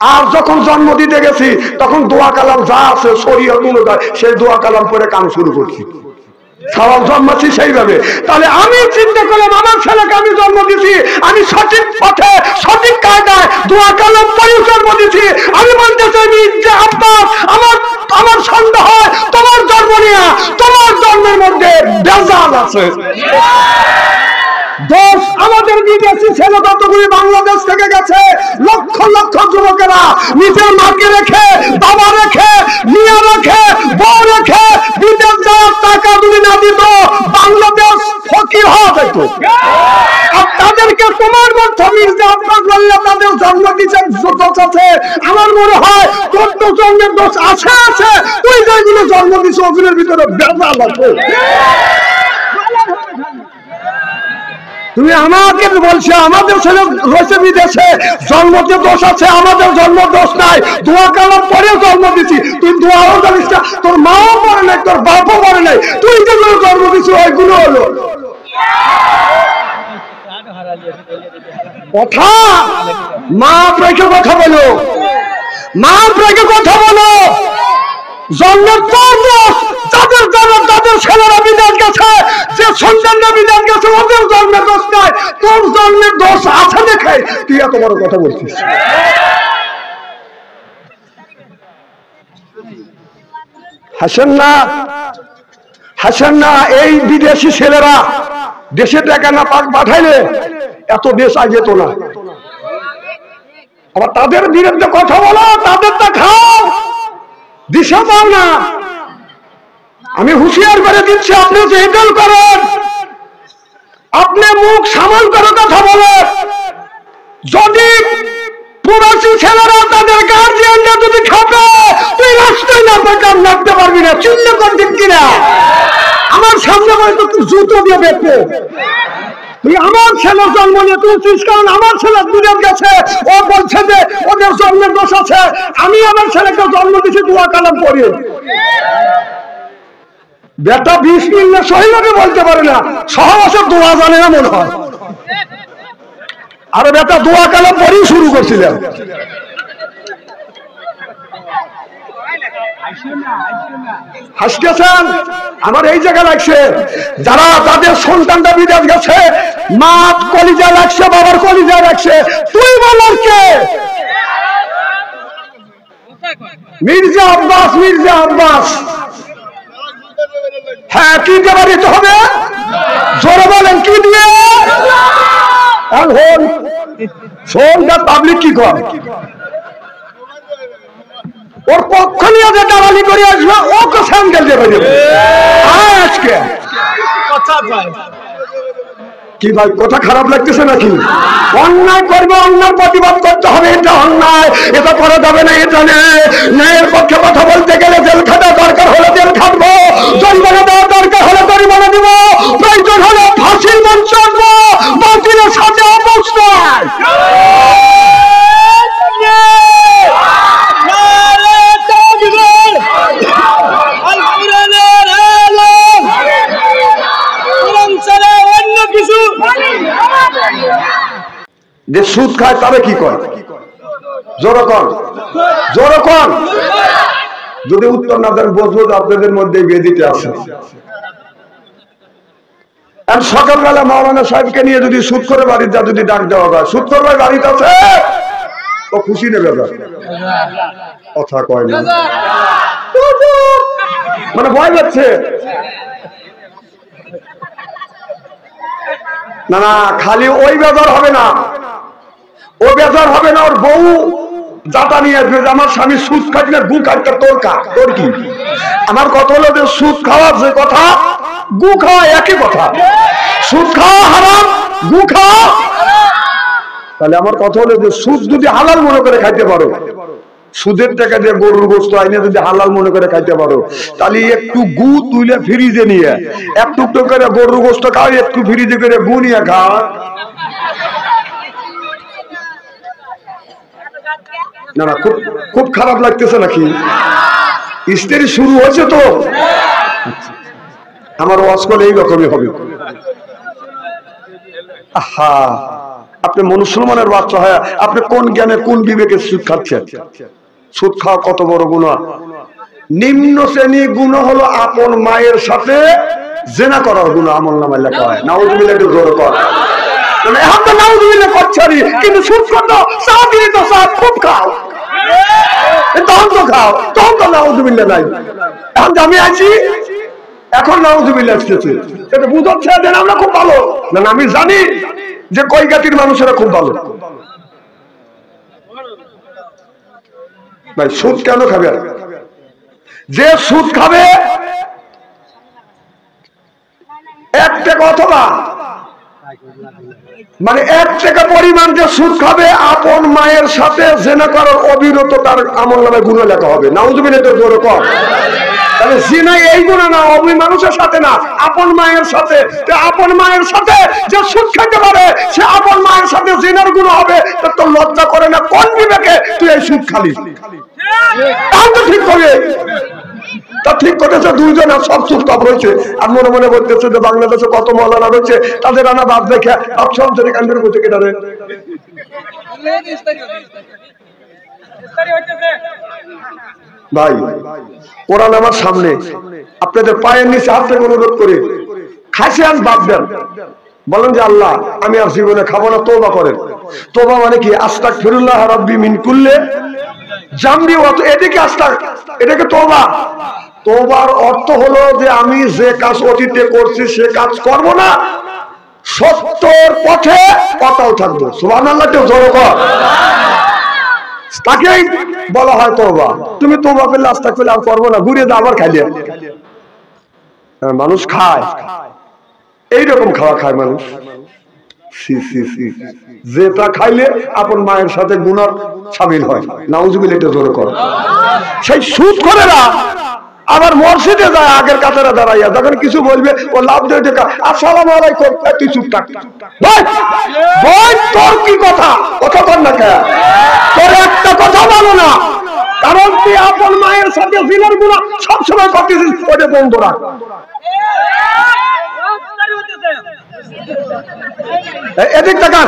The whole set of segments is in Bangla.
আর যখন জন্ম দিতে গেছি তখন দোয়া কালাম যা আছে শরীয়ত অনুযায়ী সেই দোয়া কালাম করে কাম শুরু করছি, সওয়াল জন্মাচ্ছি সেইভাবে। তাহলে আমি চিন্তা করলাম আমার ছেলেকে আমি জন্ম দিছি, আমি সঠিক পথে সঠিক কায়দায় দোয়া কালাম পড়ে জন্ম দিছি। আমি বলতে চাই যে আব্বাস, আমার সন্দেহ হয় তোমার জন্ম নিয়ে তোমার জন্মের মধ্যে ভেজাল আছে। দোষ আমাদের বিদেশি ছেলে কতগুলি বাংলাদেশ থেকে গেছে, লক্ষ লক্ষ যুবকেরা নিজের মাকে রেখে, বাবা রেখে, মেয়ে রেখে, বউ রেখে বিদেশ যাওয়ার টাকা যদি না দিত বাংলাদেশ ফকির হওয়া যেত। আর তাদেরকে তোমার মধ্যে মির্জা আব্বাস বললে তাদের জন্ম দিচ্ছেন দোষ আছে। আমার মনে হয় তোর তো জন্মের দোষ আছে আছে, তুই যেগুলো জন্ম দিচ্ছ ওগুলোর ভিতরে ভেজাল আছে। তুমি আমাকে বলছো আমাদের ছেলে রয়েছে বিদেশে, জন্মতে দোষ আছে, আমাদের জন্ম দোষ নাই, দোয়া কালাম পরে জন্ম দিছি। তুই দোয়াও জানিস না, তোর মাও পড়ে নাই, তোর বাপও পড়ে নাই, তুই যেগুলো জন্ম দিচ্ছ ওইগুলো হলো কথা। মা রেখে কথা বলো, মা রেখে কথা বলো। জন্মের তোর দোষ, তাদের তাদের ছেলেরা বিদেশ গেছে, যে সন্তানরা বিদেশ গেছে ওদের জন্মের দোষ নাই, তোর জন্মের দোষ আছে দেখে তুই এত বড় কথা বলছিস। হাসেন না, হাসেন না। এই বিদেশি ছেলেরা দেশে টাকা না পাঠাইলে এত দেশ আগে যেত না। আবার তাদের বিরুদ্ধে কথা বলো, তাদেরটা খাও, দিশা পাও না। আমি হুঁশিয়ার করে দিচ্ছি, আপনি যে হেডল করেন, আপনি মুখ সামাল করে কথা বলেন। যদি প্রবাসী ছেলেরা তাদের গার্জিয়ানরা যদি খাবে, তুই রাস্তায় না পেতাম লাগতে পারবি না, চিল্লে কর দিক কিনা। আমার সামনে হয়তো তুই জুতো দিয়ে বেঁধে, তুই আমার ছেলের জন্ম নিয়ে তুলছিস, কারণ আমার ছেলে বিদেশ গেছে, ও বলছে যে ওদের জন্মের দোষ আছে। আমি আমার ছেলেকে জন্ম দিচ্ছি দোয়া কালাম পড়িয়ে। বেটা 20 মিনিট সহিভাবে বলতে পারে না, সহবাসের দোয়া জানে না মনে হয়। আর বেটা দোয়া কালাম পড়েই শুরু করছিলেন। হাসতেছেন, আমার এই জায়গা লাগছে। যারা তাদের সন্তানটা বিদেশ গেছে, মা কলিজা লাগছে, বাবার কলিজা লাগছে, তুই বলার কে? মির্জা আব্বাস, মির্জা আব্বাস। হ্যাঁ, কি দেওয়া দিতে হবে? জোরে বলেন, কি দিয়ে? পাবলিক কি করে? ওর পক্ষ নিয়ে যে দালালি করে আসবে ওকে স্যান্ডেল দেবে দেবে। আজকে কি ভাই, কথা খারাপ লাগতেছে নাকি? অন্যায় করবে, অন্যায় প্রতিবাদ করতে হবে, এটা অন্যায়, এটা করা যাবে না, এটা ন্যায়ের পক্ষে কথা বলতে গেলে জেল খাটা দরকার হলে জেল খাটবো, জরিমানা দেওয়া দরকার হলে জরিমানা দিব, প্রয়োজন হলে ফাঁসির মঞ্চ আনবো, বাতিলের সাথে অবস্থায়। যে সুদ খায় তবে কি করে? জোরকন, জোরকন। যদি উত্তর না দেন বুঝবো আপনাদের মধ্যে বেদিতে আছে। আর সকালবেলা মাওলানা সাহেবকে নিয়ে যদি সুদ করে বাড়িতে যা যদি ডাক দেওয়া হয়, সুদ করবে বাড়িতে আছে, ও খুশি নেবে, কথা কয় না, মানে ভয় পাচ্ছে না। না, খালি ওই বেজার হবে না, ও বেজার হবে না, ওর বউ যাতা নিয়ে আসবে যে আমার স্বামী সুদ খাচ্ছি না, গু খাচ্ছে, তোর কা, তোর কি? আমার কথা হলো যে সুদ খাওয়ার যে কথা, গু খাওয়া একই কথা। সুদ খাওয়া হারাম, গু খাওয়া। তাহলে আমার কথা হলো যে সুদ যদি হালাল মনে করে খাইতে পারো, সুদের টাকা দিয়ে গরুর গোস্ত আইনে যদি হালাল মনে করে খাইতে পারো, তাহলে একটু গু তুলে ফ্রিজে নিয়ে একটু একটু করে গরুর গোস্ত খাও, একটু ফ্রিজে করে গু নিয়ে খাও। না না, খুব খুব খারাপ লাগতেছে নাকি? স্ত্রী শুরু হয়েছে তো, আমার ওয়াজ করলে এইরকমই হবে। আহা, আপনি মুসলমানের বাচ্চা হয় আপনি কোন জ্ঞানে কোন বিবেকে সুদ খাচ্ছেন? সুদ খাওয়া কত বড় গুনাহ। নিম্ন শ্রেণী গুনাহ হলো আপন মায়ের সাথে জিনা করার গুনাহ আমলনামায় লেখা হয়। নাউযুবিল্লাহ, একটু জোরে কর। মানে এখন তো নাউযুবিল্লাহ করছারি, কিন্তু সুদ কত চা দিলে তো চা খুব খাও, তখন তো খাও, তখন তো নাউযুবিল্লাহ নাই। এখন আমি আছি, এখন নাউযুবিল্লাহ আসতেছে, এটা বুঝাচ্ছে যে আমরা খুব ভালো না। আমি জানি যে কই জাতির মানুষেরা খুব ভালো। ভাই সুদ কেন খাবে? যে সুদ খাবে 1 টাকা অথবা মানে 1 টাকা পরিমাণ যে সুদ খাবে, আপন মায়ের সাথে জিনা করার অবিরত তার আমলনামায় গুনাহ লেখা হবে। নাউযুবিল্লাহ, তো জোরে কর। তাহলে জিনা এই গুনাহ না, অবি মানুষের সাথে না, আপন মায়ের সাথে। আপন মায়ের সাথে যে সুদ খেতে পারে সে আপন মায়ের সাথে জিনার গুনাহ হবে। তো লজ্জা করে না? কোন বিবেকে তুই এই সুদ খালি? তাহলে তো ঠিক হবে। তা ঠিক করেছে দুইজন, সব সুদ কম রয়েছে। আর মনে মনে বলতেছে যে বাংলাদেশে কত মৌলানা রয়েছে, তাদের আনা বাদ দেখে অপশন থেকে কান্ডের করতে কেটারে। ভাই কোরআন আমার সামনে, আপনাদের পায়ের নিচে হাত থেকে অনুরোধ করে খাসি আজ বাদ দেন, বলেন যে আল্লাহ আমি আর জীবনে খাবো না। তওবা করেন। তওবা মানে কি? আস্তাগফিরুল্লাহ রাব্বি মিন কুল্লি জামবি ওয়া এদিকে এটাকে তওবা। তওবার অর্থ হলো যে আমি যে কাজ অতীতে করছি সে কাজ করব না, সত্যের পথে অটল থাকবো। সুবহানাল্লাহ, কেউ জোরে কর। তাকেই বলা হয় তওবা। তুমি তওবা করলে আস্তাগফিরুল্লাহ আর করবো না, ঘুরে আবার খাইলে। মানুষ খায় এইরকম খাওয়া খায় মানুষ। যেটা খাইলে আপন মায়ের সাথে গুনাহ শামিল হয়। নাউযুবিল্লাহ, এটা জোরে কর। সেই সুদ করে না আবার মসজিদে যায় আগের কাতারে দাঁড়াইয়া, যখন কিছু বলবে ও লাভ দিয়ে দেখা আসসালামু আলাইকুম, তুই চুপ থাক। ভাই তোর কি কথা কর না কে? তোর একটা কথা বলো না, কারণ তুই আপন মায়ের সাথে জিনার গুনাহ সবসময় করতেছিস, ওটা বন্ধ রাখ। এদিক টাকা,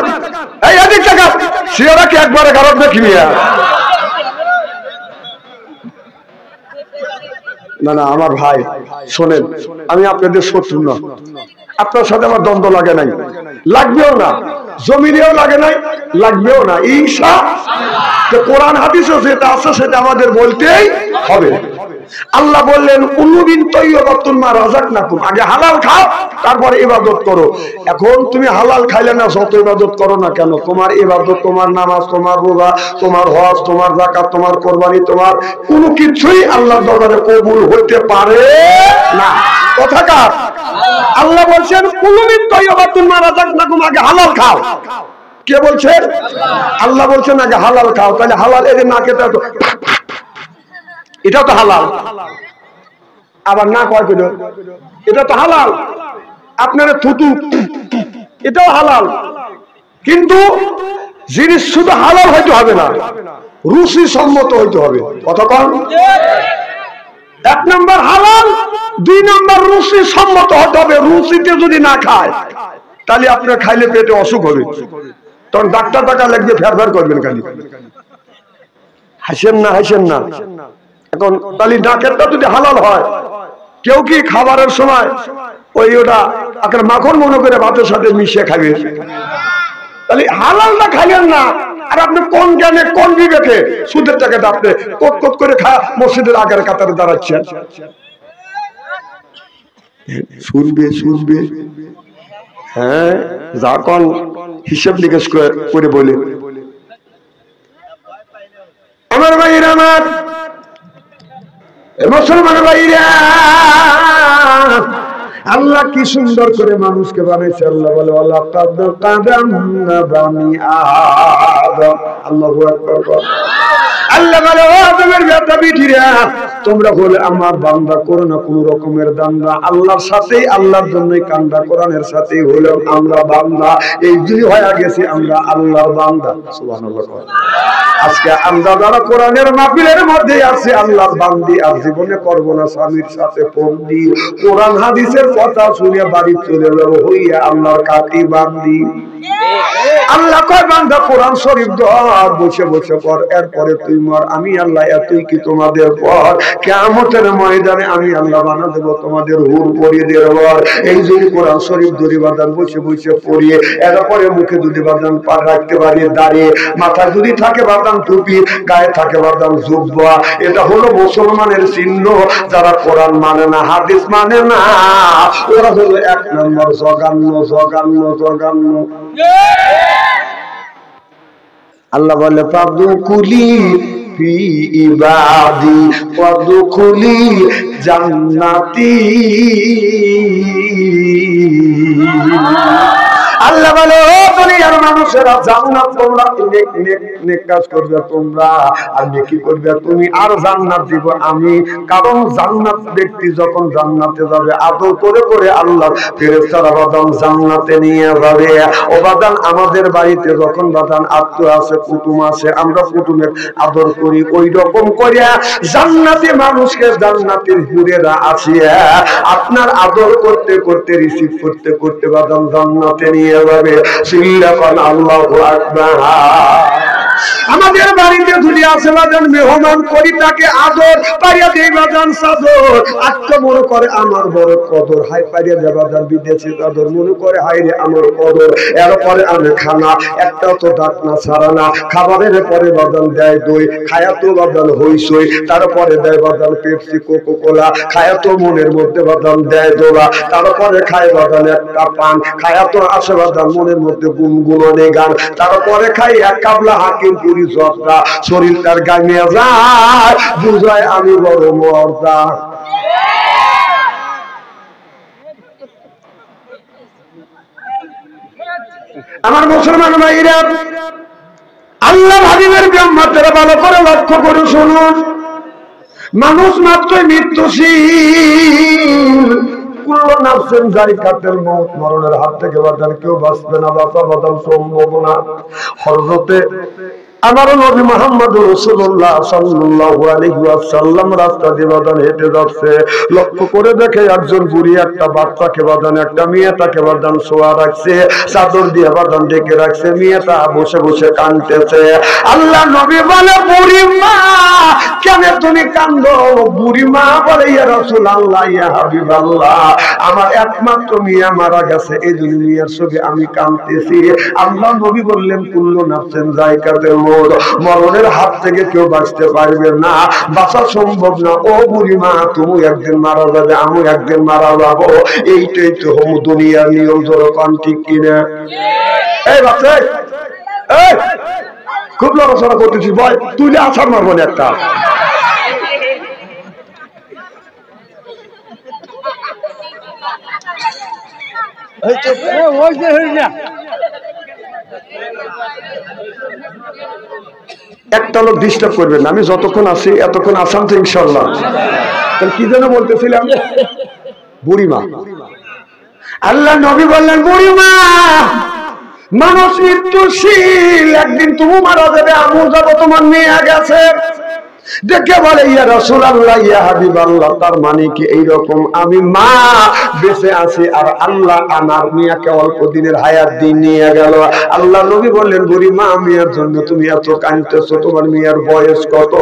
এদিক টাকা, সিয়ারা কি একবারে খারাপ দেখি না। না আমার ভাই শোনেন, আমি আপনাদের শত্রু না, আপনার সাথে আমার দ্বন্দ্ব লাগে নাই, লাগবেও না, জমিনেও লাগে নাই, লাগবেও না। ইনশাআল্লাহ কোরআন হাদিসে যেটা আছে সেটা আমাদের বলতেই হবে। আল্লাহ বললেন উলুবিন তৈয়বাতুন মা রাযাকনাকুম, আগে হালাল খাও তারপর ইবাদত করো। এখন তুমি হালাল খাইলে না যত ইবাদত করো না কেন, তোমার ইবাদত, তোমার নামাজ, তোমার রোজা, তোমার হজ, তোমার যাকাত, তোমার কুরবানি, তোমার কোনো কিছুই আল্লাহর দরবারে কবুল হতে পারে না। কথাকার আল্লাহ বলছেন উলুবিন তৈয়বাতুন মা রাযাকনাকুম, আগে হালাল খাও। কে বলছেন? আল্লাহ বলছেন আগে হালাল খাও। তাহলে হালাল এর না খেতে তো এটা তো হালাল, আবার না কয় কেন এটা তো হালাল। আপনারা থুতু এটাও হালাল, কিন্তু জিনিস শুধু হালাল হইতে হবে না, রুচি সম্মত হইতে হবে। কতক্ষণ? 1 নম্বর হালাল, 2 নম্বর রুচি সম্মত হতে হবে। রুচিতে যদি না খায় তাহলে আপনার খাইলে পেটে অসুখ হবে, তখন ডাক্তার টাকা লাগবে, ফের করবেন খালি। হাসেন না, হাসেন না। এখন তাহলে ডাকেরটা যদি হালাল হয়, কেউ কি খাবারের সময় ওটা আপনার মাখন মনে করে ভাতের সাথে মিশিয়ে খাবে? তাহলে হালালটা খাইলেন না, আর আপনি কোন জ্ঞানে কোন বিবেকে সুদের টাকাটা আপনি কট করে মসজিদের আগের কাতারে দাঁড়াচ্ছেন? শুনবে হ্যাঁ, যা কোন হিসাব নিকেশ করে বলে। আমার ভাইরা, আমার মুসলমান ভাইরা, আল্লাহ কি সুন্দর করে মানুষকে বানাইছে। আল্লাহ বলে ওয়ালাকাদ কারামনা বানি আদম। আল্লাহু আকবার। আল্লাহ বলে ও আদমের বেটা বিটিরা তোমরা বলে আমার বান্দা করো না কোন রকমের দান্দা আল্লাহর সাথেই আল্লাহর জন্যই কান্দা কোরআনের সাথেই হলো আমরা বান্দা এই জন্য হয়ে গেছি আমরা আল্লাহর বান্দা সুবহানাল্লাহ। আজকে আমরা যারা কোরআনের মাহফিলের মধ্যে আছে আল্লাহর বান্দি আর জীবনে করব না স্বামীর সাথে পন্দি কোরআন হাদিসের কথা শুনে বাড়ি চলে যাব হইয়া আল্লাহর কাকি বান্দি। আল্লাহ কয় বান্দা কোরআন শরীফ ধর বসে বসে পর এরপরে তুই মর আমি আল্লাহ এতই কি তোমাদের পর কিয়ামতের ময়দানে আমি আল্লাহ বানা দেব তোমাদের হুর পরিয়ে দেব। এই যদি কোরআন শরীফ ধরে বাদান বসে বসে পড়িয়ে এরপরে মুখে যদি বাদান পা রাখতে পারি দাঁড়িয়ে মাথা যদি থাকে বাদান টুপি গায়ে থাকে বাদান জুব্বা এটা হলো মুসলমানের চিহ্ন। যারা কোরআন মানে না হাদিস মানে না ওরা হলো এক নম্বর জঘন্য জঘন্য জঘন্য। আল্লাহ বলে ফাদুকুলি ফি ইবাদি ফাদুকুলি জান্নাতি। আল্লাহ বলে ও দুনিয়ার মানুষেরা জান্নাত তোমরা নেক কাজ করবে তোমরা আর নেকি করবে তুমি আর জান্নাত দিব আমি। কারণ জান্নাত ব্যক্তি যখন জান্নাতে যাবে আদর করে করে আল্লাহ ফেরেশতারা বাদান জান্নাতে নিয়ে যাবে। ও বাদান আমাদের বাড়িতে যখন বাদান আত্মীয় আছে কুটুম আছে আমরা কুটুমের আদর করি ওই রকম করে জান্নাতি মানুষকে জান্নাতের হুরেরা আসিয়া আপনার আদর করতে করতে রিসিভ করতে করতে বাদান জান্নাতে নিয়ে যাবে। সিল্লাকান আল্লাহু আকবার। আমাদের বাড়িতে যদি আসে বাজান মেহমান করি তাকে আদর পাইয়া দেই বাজান সাদর আত্ম মনে করে আমার বড় কদর হাই পাইয়া দেয় বাজান বিদেশি আদর মনে করে হাই রে আমার কদর। এরপরে আমি খানা একটাও তো ডাক না ছাড়া না খাবারের পরে বাজান দেয় দই খায়া তো বাজান হইসই তারপরে দেয় বাজান পেপসি কোকো কোলা খায়া তো মনের মধ্যে বাজান দেয় দোলা তারপরে খায় বাজান একটা পান খায়া তো আসে বাজান মনের মধ্যে গুনগুননে গান তারপরে খাই এক কাবলা হাকিম পুরি জর্দা শরীরটার গামিয়ে যায় বুঝায় আমি বড় মর্দা। আমার মুসলমান ভাইরা আল্লাহ হাবিবের ব্রহ্মাত্রা ভালো করে লক্ষ্য করে শুনুন মানুষ মাত্রই মৃত্যুশীল কুল্লু নাফসিন যায়িকাতুল মউত মরণের হাত থেকে বাঁচার কেউ বাঁচবে না বাঁচা বাঁচার সম্ভব না। হযরতে আমার নবী মুহাম্মদ রাসূলুল্লাহ সাল্লাল্লাহু আলাইহি ওয়াসাল্লাম রাস্তা দিয়ে বাদান হেঁটে যাচ্ছে লক্ষ্য করে দেখে একজন বুড়ি একটা বাচ্চাকে বাদান একটা মেয়েটাকে বাদান শোয়া রাখছে চাদর দিয়ে বাদান ঢেকে রাখছে মেয়েটা বসে বসে কাঁদতেছে। আল্লাহ নবী বলে বুড়ি মা কেন তুমি কাঁদো? বুড়ি মা বলে ইয়া রাসূলুল্লাহ ইয়া হাবিবাল্লাহ আমার একমাত্র মেয়ে মারা গেছে এই জন্য মেয়ের ছবি আমি কাঁদতেছি। আল্লাহ নবী বললেন কুল্লু নাফসিন যায়িকাতুল মউত মরণের হাত থেকে কেউ বাঁচতে পারবে না বাঁচা সম্ভব না। ও বুড়ি মা তুমি একদিন মারা যাবে আমি একদিন মারা যাবো এইটাই তো হম দুনিয়ার নিয়ম জোরকান ঠিক কিনা? এই বাচ্চা এই খুব লড়াচড়া করতেছি ভয় তুই আছাড় মারবো না একটা। একটা লোক ডিস্টার্ব করবেন না আমি যতক্ষণ আছি এতক্ষণ আসাম তো ইনশাল্লাহ। কি যেন বলতেছিলাম বুড়িমা আল্লাহ নবী বললেন বুড়িমা মানুষ মৃত্যুশীল একদিন তুমি মারা যাবে আমু যাবো তোমার মেয়ে গেছে দেখে বলে ইয়া রাসূলুল্লাহ ইয়া হাবিবাল্লাহ তার মানে কি এইরকম আমি মা বেঁচে আছি আর আল্লাহ আমার মিয়াকে অল্প দিনের হায়াত দিন নিয়ে গেল। আল্লাহ নবী বললেন বুড়ি মা মিয়ার জন্য তুমি এত কাঁদতেছো তোমার মিয়ার বয়স কত?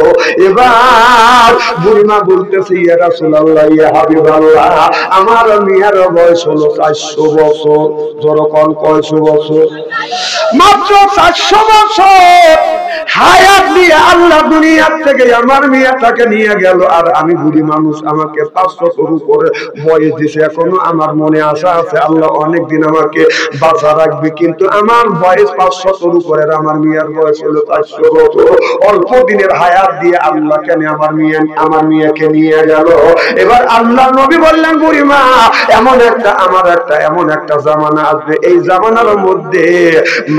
এবার বুড়ি মা বলতেছে ইয়া রাসূলুল্লাহ ইয়া হাবিবাল্লাহ আমার মিয়ার বয়স হলো 400 বছর। জোরকন কয়শো বছর? মাত্র 400 বছর হায়াত দিয়ে আল্লাহ দুনিয়ার থেকে আমার মেয়েটাকে নিয়ে গেল আর আমি বুড়ি মানুষ আমাকে 500 উপরে বয়স দিছে। এখনো আমার মনে আশা আছে আল্লাহ অনেকদিন আমাকে বাঁচা রাখবে কিন্তু আমার বয়স 500 উপরে আমার মেয়ের বয়স হলো 400 বছর। অল্প দিনের হায়াত দিয়ে আল্লাহ কেন আমার মেয়েকে নিয়ে গেল। এবার আল্লাহ নবী বললেন বুড়ি মা এমন একটা জামানা আসবে এই জামানার মধ্যে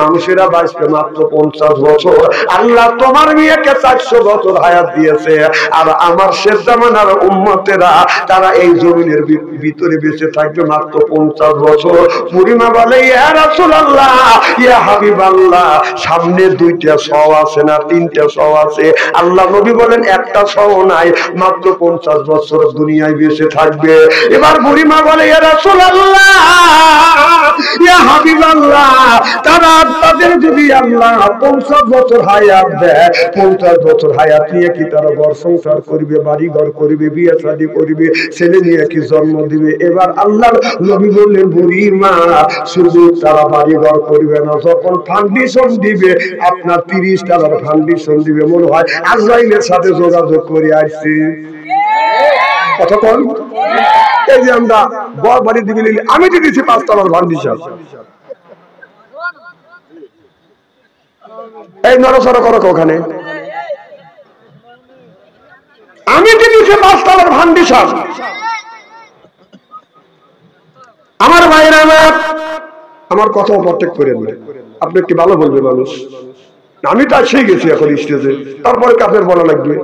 মানুষেরা বাঁচবে মাত্র 50 বছর আল্লাহ তোমার মেয়েকে 400 বছর হায়াত দিয়েছে, আর আমার শেষ জামানার উম্মতেরা তারা এই জমিনের ভিতরে বেঁচে থাকবে মাত্র 50 বছর। বুড়িমা বলে ইয়া রাসূলুল্লাহ, ইয়া হাবিবাল্লাহ, সামনে 2টা সও আছে না 3টা সও আছে? আল্লাহ নবী বলেন একটা সও নাই, মাত্র 50 বছর দুনিয়ায় বেঁচে থাকবে। এবার বুড়িমা বলে ইয়া রাসূলুল্লাহ, ইয়া হাবিবাল্লাহ, তাদের যদি আল্লাহ 50 বছর হায়াত দেয়, 50 বছর হায়াত নিয়ে কি তারা ঘর সংসার করবে, বাড়ি ঘর করবে, বিয়ে শাদী করবে, ছেলে নিয়ে কি জন্ম দিবে? এবার আল্লাহ নবী বললেন বুড়িমা, শুধু তারা বাড়ি ঘর করবে না, যখন ফাউন্ডেশন দিবে আপনার 30 টাকার ফাউন্ডেশন দিবে। মনে হয় আজরাইলের সাথে যোগাযোগ করে আসছে। কতক্ষণ? এই যে আমরা ঘর বাড়ি দিবি, আমি দিয়েছি 5 টাকার ফাউন্ডেশন। এই নরসড় করো ওখানে, আমি দিয়েছি 5 টাকার ফাউন্ডেশন। আমার ভাইরা আমার কথা প্রত্যেক করেন না, আপনি একটু ভালো বলবে মানুষ। আমি তো এসে গেছি এখন স্টেজে, তারপরে কি আপনার বলা লাগবে?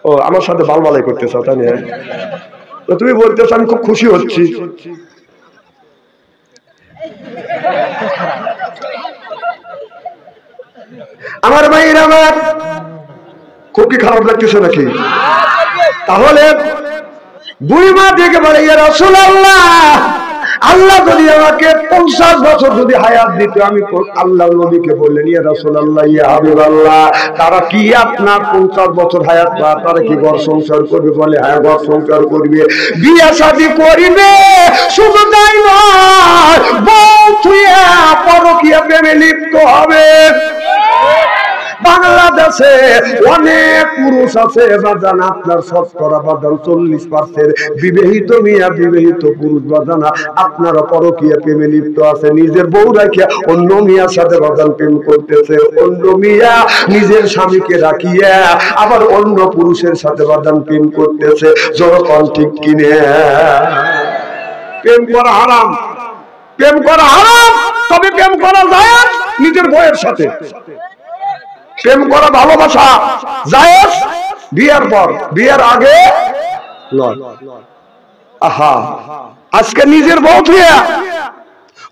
ও আমার সাথে বালবালাই করতে চাও, তাই না? তো তুমি বলতেছ, আমি খুব খুশি হচ্ছি। আমার ভাইরা খুব কি খারাপ লাগতেছে নাকি? তাহলে বুড়িমা থেকে বলে ইয়া রাসূলুল্লাহ, আল্লাহ যদি আমাকে 50 বছর যদি হায়াত দিত, আমি আল্লাহ নবীকে বললেন ইয়া রাসূলুল্লাহ, ইয়া হাবিবাল্লাহ, তারা কি আপনার 50 বছর হায়াত পায়, তারা কি ঘর সংসার করবে? বলে হ্যাঁ, ঘর সংসার করবে, বিয়ে শাদী করবে। শুধু তাই নয়, বউ ছুঁয়ে পরকীয়া প্রেমে লিপ্ত হবে। বাংলাদেশে অনেক পুরুষ আছে বাজান, আপনার শতকরা বাজান 40% বিবাহিত মিয়া, বিবাহিত পুরুষ বাজান আপনারা পরকীয়া প্রেমে লিপ্ত আছে। নিজের বউ রাখিয়া অন্য মিয়ার সাথে বাজান প্রেম করতেছে, অন্য মিয়া নিজের স্বামীকে রাখিয়া আবার অন্য পুরুষের সাথে বাজান প্রেম করতেছে। যখন ঠিক কিনে প্রেম করা হারাম, প্রেম করা হারাম, তবে প্রেম করা যায় নিজের বউয়ের সাথে। প্রেম করা ভালোবাসা জায়েজ বিয়ের পর, বিয়ের আগে নয়। আহা, আজকে নিজের বউ থুয়ে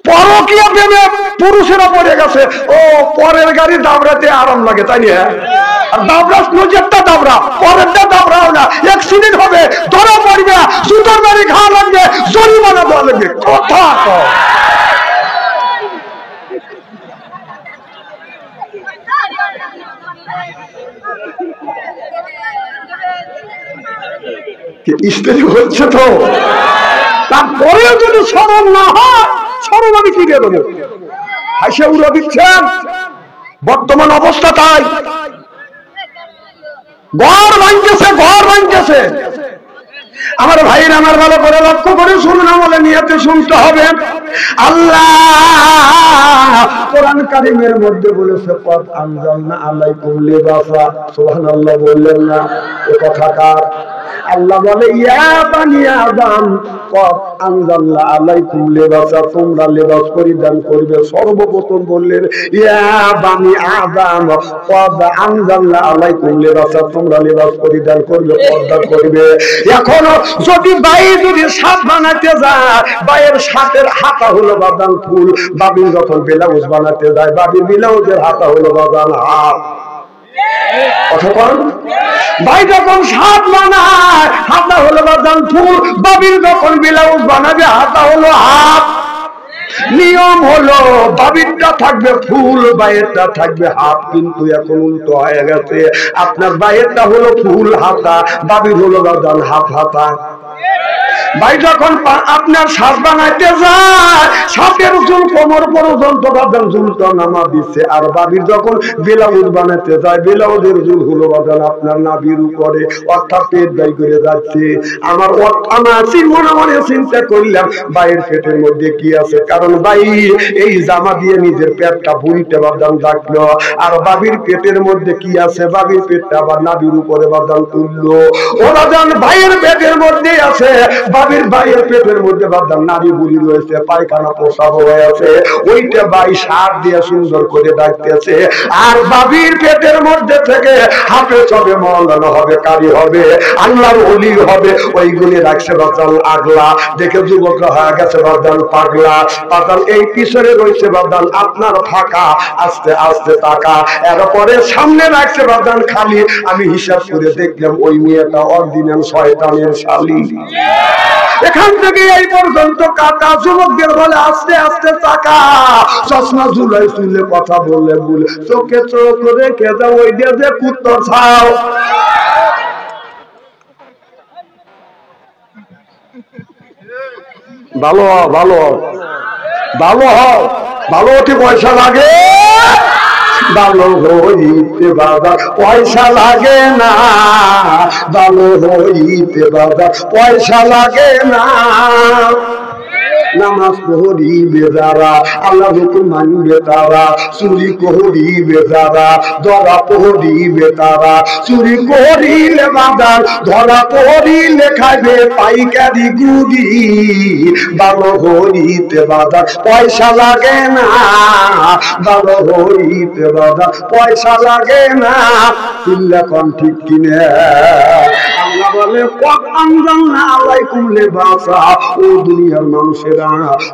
পরকীয়া প্রেমে পুরুষেরা পড়ে গেছে। ও পরের গাড়ি দাবড়াতে আরাম লাগে, তাই না? আর দাবড়া নিজেরটা দাবড়া, পরেরটা দাবড়াও না, অ্যাক্সিডেন্ট হবে, ধরা পড়বে, জুতোর বাড়ি খাওয়া লাগবে, জরিমানা দেওয়া লাগবে। কথা স্ত্রী হচ্ছে তো, তারপরে যদি শরম না হয়, শরম আমি কি দিয়ে দেবো? হাসে উড়ে দিচ্ছেন, বর্তমান অবস্থা তাই। ঘর ভাঙতেছে, ঘর ভাঙতেছে। আমার ভাইরা আমার ভালো করে লক্ষ্য করে শুনুন, আমলে নিয়তে শুনতে হবে। আল্লাহ কোরআন কারীমের মধ্যে বলেছে কদ আনজালনা আলাইকুম লিবাসা। সুবহানাল্লাহ বললেন না? এ কথা কার? আল্লাহ বলে ইয়া বানি আদম কদ আনজালনা আলাইকুম লিবাসা, তোমরা লেবাস পরিধান করবে। সর্বপ্রথম বললেন ইয়া বানি আদম কদ আনজালনা আলাইকুম লিবাসা, তোমরা লেবাস পরিধান করবে, পর্দা করবে। এখন যদি বাই যদি সাত বানাতে যায়, বাইয়ের সাতের হাতা হলো বাদান ফুল। বাবির যখন ব্লাউজ বানাতে যায়, বাবির ব্লাউজের হাতা হলো বাদান হাত। ভাই যখন সাত বানায়, হাতা হলো বাদান ফুল। বাবির যখন ব্লাউজ বানাবে, হাতা হলো হাত। নিয়ম হলো বাবিরটা থাকবে ফুল, বাইয়েরটা থাকবে হাত। কিন্তু এখন উল্টো হয়ে গেছে, আপনার বাইয়েরটা হলো ফুল হাতা, বাবির হলো বাদান হাত হাতা। ভাই যখন আপনার শ্বাস বানাইতে যায়, শ্বাসের চুল কোমর পর্যন্ত বাদান চুলটা নামা দিচ্ছে। আর বাবির যখন ব্লাউজ বানাইতে যায়, ব্লাউজের চুল হলো বাদান আপনার নাভির উপরে, অর্থাৎ পেট দায়ী করে যাচ্ছে। আমার মনে মনে চিন্তা করলাম ভাইয়ের পেটের মধ্যে কি আছে, কারণ ভাই এই জামা দিয়ে নিজের পেটটা বুড়িতে বাদান রাখলো। আর বাবির পেটের মধ্যে কি আছে, বাবির পেটটা আবার নাভির উপরে বাদান তুললো। ও বাদান ভাইয়ের পেটের মধ্যে আছে, বাবির ভাইয়ের পেটের মধ্যে বাদাম নারী বুড়ি রয়েছে, পায়খানা প্রসাব হয়েছে, ওইটা ভাই সার দিয়ে সুন্দর করে ডাকতেছে। আর বাবির পেটের মধ্যে থেকে হাফেজ হবে, মাওলানা হবে, কারি হবে, আল্লাহর ওলি হবে, ওইগুলি রাখছে বাদাম আগলা। দেখে যুবকরা হয়ে গেছে বাদাম পাগলা। বাদাম এই পিছনে রয়েছে বাদাম আপনার ফাঁকা, আস্তে আস্তে টাকা। এরপরে সামনে রাখছে বাদাম খালি। আমি হিসাব করে দেখলাম ওই মেয়েটা অরিজিনাল শয়তানের শালী। এখান থেকে এই পর্যন্ত কাকা। যুবকদের বলে আস্তে আস্তে টাকা। চশমা ঝুলাই চুলে কথা বললে বলে চোখে চোখ রেখে দাও, ওই দিয়ে যে কুত্তর ছাও। ভালো ভালো ভালো হও, ভালো হতে পয়সা লাগে, ভালো হইতে বাবা পয়সা লাগে না, ভালো হইতে বাবা পয়সা লাগে না। নামাজ পড়িবে যারা, আল্লাহ হুকুম মানবে তারা, চুরি করিবে যারা, ধরা পড়িবে তারা। চুরি করিলে বাদার, ধরা পড়িলে খাইবে পাইকারি গুড়ি। ভালো হইতে বাদার পয়সা লাগে না, ভালো হইতে বাদার পয়সা লাগে না। চিল্লা কম ঠিক কিনে আল্লাহ বলে ও দুনিয়ার মানুষেরা,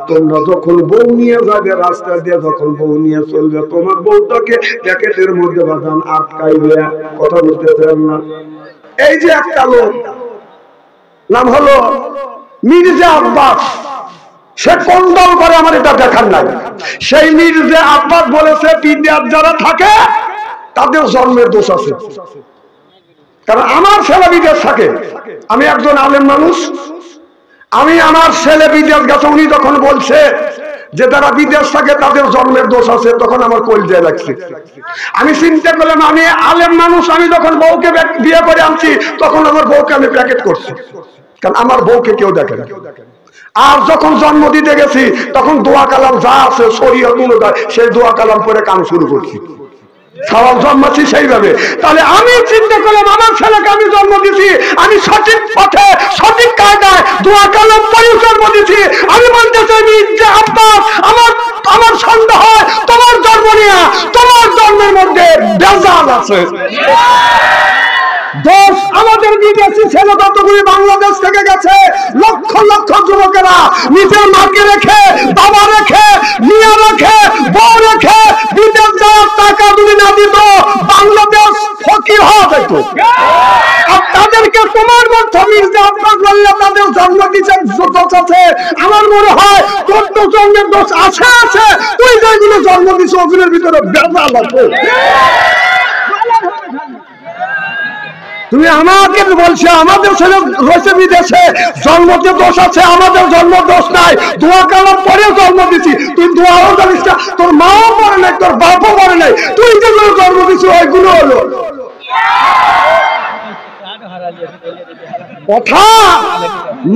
তোমরা যখন বউ নিয়ে যাবে রাস্তা দিয়ে, যখন বউ নিয়ে চলবে, তোমার বউটাকে প্যাকেটের মধ্যে বাদাম আটকাইবে। কথা বলতেছেন না? এই যে একটা লোক নাম হলো মির্জা আব্বাস, সে কোন দল করে আমার এটা দেখার নাই। সেই মির্জা আব্বাস বলেছে বিদেশ যারা থাকে তাদের জন্মের দোষ আছে। কারণ আমার ছেলে বিদেশ থাকে, আমি একজন আলেম মানুষ, আমি আমার ছেলে বিদেশ গেছে, উনি যখন বলছে যে তারা বিদেশ থাকে তাদের জন্মের দোষ আছে, তখন আমার কলজায় লাগছে। আমি চিন্তা করলাম আমি আলেম মানুষ, আমি যখন বউকে বিয়ে করে আনছি তখন আমার বউকে আমি প্যাকেট করছি, কারণ আমার বউকে কেউ দেখে না। আর যখন জন্ম দিতে গেছি তখন দোয়া কালাম যা আছে শরীয়ত অনুযায়ী সেই দোয়া কালাম করে কাম শুরু করছি, সওয়াল জন্মাচ্ছি সেইভাবে। তাহলে আমি চিন্তা করলাম আমার ছেলেকে আমি জন্ম দিছি, আমি সঠিক পথে সঠিক কায়দায় দোয়া কালাম পড়ে জন্ম দিছি। আমি বলতে চাই যে আব্বাস, আমার সন্দেহ হয় তোমার জন্ম নিয়ে তোমার জন্মের মধ্যে ভেজাল আছে। দোষ আমাদের বিদেশি ছেলে যতগুলি বাংলাদেশ থেকে গেছে, লক্ষ লক্ষ যুবকেরা নিজের মাকে রেখে, বাবা রেখে, মেয়ে রেখে, বউ রেখে বিদেশ যাওয়ার টাকা যদি না দিত বাংলাদেশ ফকির হওয়া যেত। আর তাদেরকে তোমার মধ্যে মির্জা আব্বাস বললে তাদের জন্ম দিচ্ছে দোষ আছে। আমার মনে হয় তোর তো জন্মের দোষ আছে আছে, তুই যেগুলো জন্ম দিচ্ছ ওগুলোর ভিতরে ভেজাল আছে। তুমি আমাকে বলছো আমাদের ছেলে রয়েছে বিদেশে, জন্মতে দোষ আছে, আমাদের জন্ম দোষ নাই, দোয়া কালাম পরে জন্ম দিছি। তুই দোয়াও জানিস না, তোর মাও পড়ে নাই, তোর বাপও পড়ে নাই, তুই যেগুলো জন্ম দিচ্ছ ওইগুলো হলো কথা।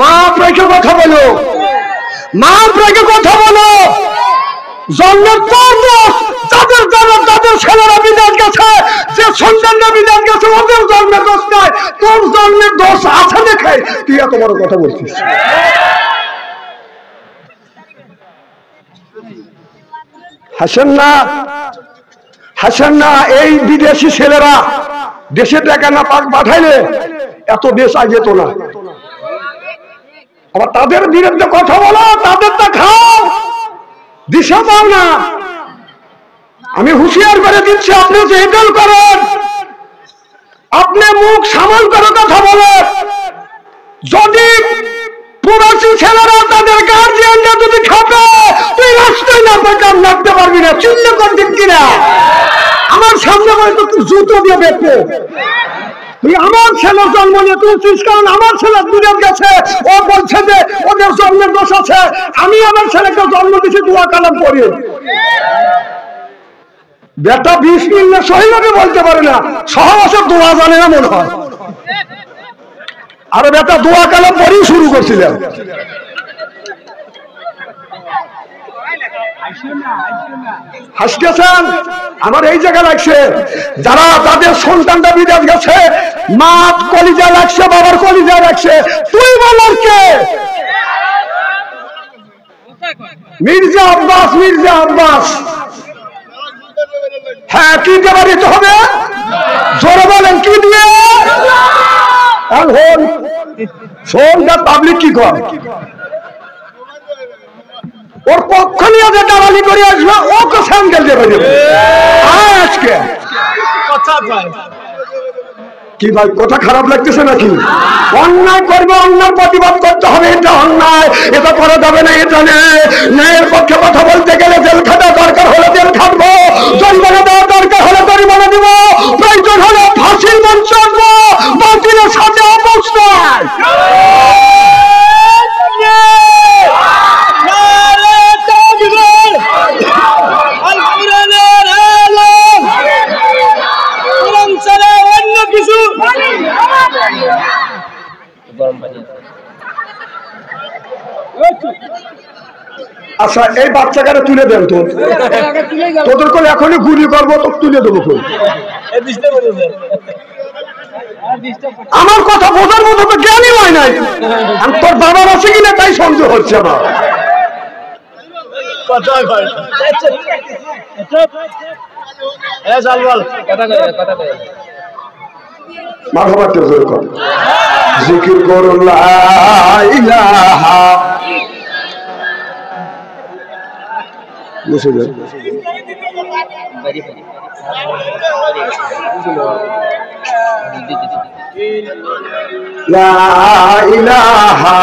মা রেখে কথা বলো, মা রেখে কথা বলো। জন্মের পর দোষ যাদের যারা তাদের ছেলেরা বিদেশ গেছে, যে সন্তানরা বিদেশ গেছে ওদের জন্মের দোষ নাই, তোর জন্মের দোষ আছে দেখে তুই এত বড় কথা বলছিস। হাসেন না, হাসেন না। এই বিদেশি ছেলেরা দেশে টাকা না পাঠাইলে এত দেশ আগে যেত না। আবার তাদের বিরুদ্ধে কথা বলো, তাদেরটা খাও, দিশা পাও না। আমি হুঁশিয়ার করে দিচ্ছি, আপনি যে হেডেল করেন, আপনি মুখ সামাল করে কথা বলেন। যদি প্রবাসী ছেলেরা তাদের গার্জিয়ানরা যদি খাবে, তুই রাস্তায় না বেকার লাগতে পারবি না। চিন্তা কর দিন কিনা আমার সামনে হয়তো তুই জুতো দিয়ে বেঁচে, তুই আমার ছেলের জন্ম নিয়ে তুলছিস, কারণ আমার ছেলে বিদেশ গেছে, ও বলছে যে ওদের জন্মের দোষ আছে। আমি আমার ছেলেকে জন্ম দিচ্ছি দোয়া কালাম পড়ে। বেটা 20 মিনিট সহিভাবে বলতে পারে না, সহবাসের দোয়া জানে না মনে হয়। আর বেটা দোয়া কালাম পড়েই শুরু করছিলেন। হাসতেছেন, আমার এই জায়গা লাগছে। যারা তাদের সন্তানটা বিদেশ গেছে মা কলিজা লাগছে, বাবার কলিজা লাগছে, তুই বলার কে? মির্জা আব্বাস, মির্জা আব্বাস। হ্যাঁ, কি দিয়ে বাড়িতে হবে? জোরে বলেন, কি দিয়ে? পাবলিক কি কর, ওর পক্ষ নিয়ে যে দালালি করে আসবে ওকে স্যান্ডেল দেবে আজকে। কি ভাই, কথা খারাপ লাগতেছে নাকি? অন্যায় করবে, অন্যায় প্রতিবাদ করতে হবে, এটা অন্যায়, এটা করা যাবে না। এটা ন্যায়ের পক্ষে কথা বলতে গেলে জেল খাটা দরকার হলে জেল খাটবো, জরিমানা দেওয়া দরকার হলে জরিমানা দিব, প্রয়োজন হলে ফাঁসির মঞ্চ আসবো, বাতিলের সাথে অবস্থায়। আচ্ছা, এই বাচ্চাটাকে তুলে দেন তো, তোদের কোন এখনই গুলি করবো, তো তুলে দেবো। আমার কথা বোঝার মতো তো জ্ঞানই হয় নাই, তোর বাবার আছে কিনা তাই সন্দেহ হচ্ছে আমার। জিকির করুন লা ইলাহা, বসে যান। লা ইলাহা,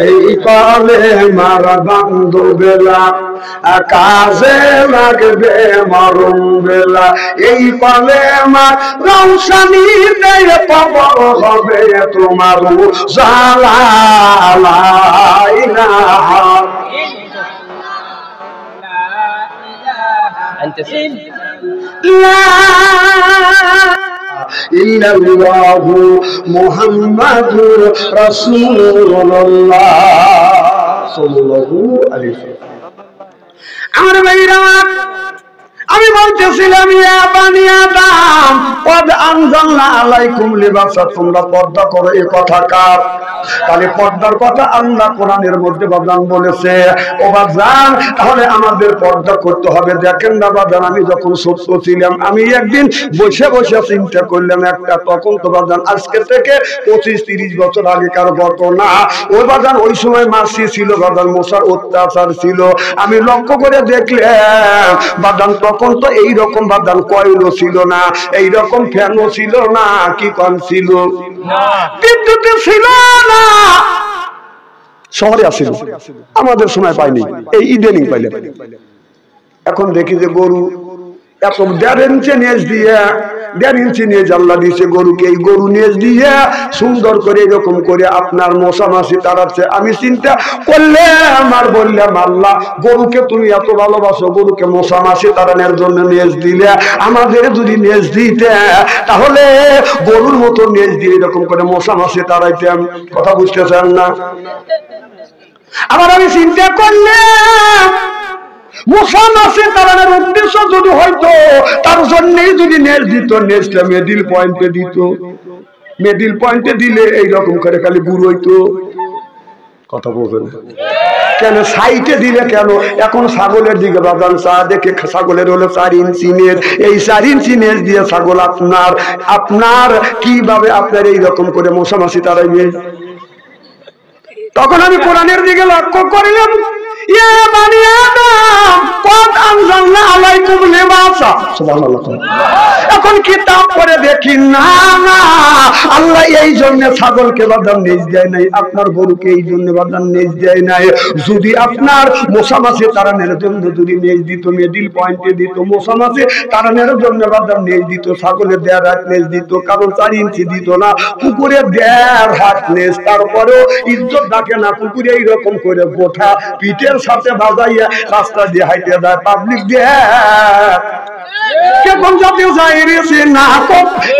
এই কালে মারা বান্ধবেলা কাজে লাগবে মরণ বেলা, এই পালে মা রংসানি দেয় পাবর হবে তোমার জালা। লা ইলাহা ইল্লাল্লাহু মুহাম্মাদুর রাসূলুল্লাহ সাল্লাল্লাহু আলাইহি ওয়াসাল্লাম। আমার ভাইরা, আমি বলতেছিলাম ইয়া বানি আদম কদ আনজালনা আলাইকুম লিবাসা, তোমরা পর্দা করো, এই কথা কার? তাহলে পর্দার কথা আল্লাহ কোরআনের মধ্যে বাজান বলেছে। ও বাজান, তাহলে আমাদের পর্দা করতে হবে। দেখেন না বাজান, আমি যখন ছোট্ট ছিলাম, আমি একদিন বসে বসে চিন্তা করলাম একটা, তখন তো বাজান আজকে থেকে 25-30 বছর আগেকার ঘটনা। ওই বাজান ওই সময় মাসি ছিল বাজান, মশার অত্যাচার ছিল। আমি লক্ষ্য করে দেখলাম বাজান তখন তো এইরকম বাজান কয়েলও ছিল না, এইরকম ফ্যানও ছিল না, কি কম ছিল, বিদ্যুৎ ছিল না, শহরে আসছিল, আমাদের সময় পাইনি, এই ইদানিং পাইলে। এখন দেখি যে গরু এত 1.5 ইঞ্চি নেজ দিয়ে, 1.5 ইঞ্চি নেজ আল্লাহ দিয়েছে গরুকে, এই গরু নেজ দিয়ে সুন্দর করে এরকম করে আপনার মশা মাছি তাড়াচ্ছে। আমি চিন্তা করলাম আর বললাম, আল্লাহ গরুকে তুমি এত ভালোবাসো, গরুকে মশা মাছি তাড়ানোর জন্য নেজ দিলে, আমাদের যদি নেজ দিতে তাহলে গরুর মতো নেজ দিয়ে এরকম করে মশা মাছি তাড়াইতাম। কথা বুঝতেছেন না? আবার আমি চিন্তা করলাম মশা মাছি তাড়ানোর উদ্দেশ্য যদি হয়তো তার জন্যই যদি নেজ দিত, নেজটা মিডল পয়েন্টে দিত, মিডল পয়েন্টে দিলে এইরকম করে খালি গুড় হইতো। কথা বলবেন কেন সাইটে দিলে কেন? এখন ছাগলের দিকে বাদান চা দেখে, ছাগলের হলো 4 ইঞ্চি নেজ, এই 4 ইঞ্চি নেজ দিয়ে ছাগল আপনার কিভাবে আপনার এইরকম করে মশা মাছি তাড়াইবে? তখন আমি কোরআনের দিকে লক্ষ্য করিলাম, ইয়া বানি আদম কদ আনজালনা আলাইকুম লিবাসা, সুবহানাল্লাহ। এখন কিতাব পড়ে দেখি না না, আল্লাহ এই জন্য ছাগলকে বাদান নেজ দেয় নাই, আপনার গরুকে এই জন্য বাদান নেজ দেয় নাই। যদি আপনার মশা মাছি তাড়ানোর জন্য যদি নেজ দিত, মিডল পয়েন্টে দিত, মশা মাছি তাড়ানোর জন্য বাদান নেজ দিত, ছাগলের 1.5 হাত নেজ দিত, কারণ 4 ইঞ্চি দিত না, কুকুরের 1.5 হাত নেজ। তারপরেও ইজ্জত ডাকে না, কুকুরে এইরকম করে গোঠা পিঠের সাথে বাজাইয়া রাস্তা দিয়ে হাইটে যায়, পাবলিক দিয়ে কে কোন জাতির জাহিরে সে না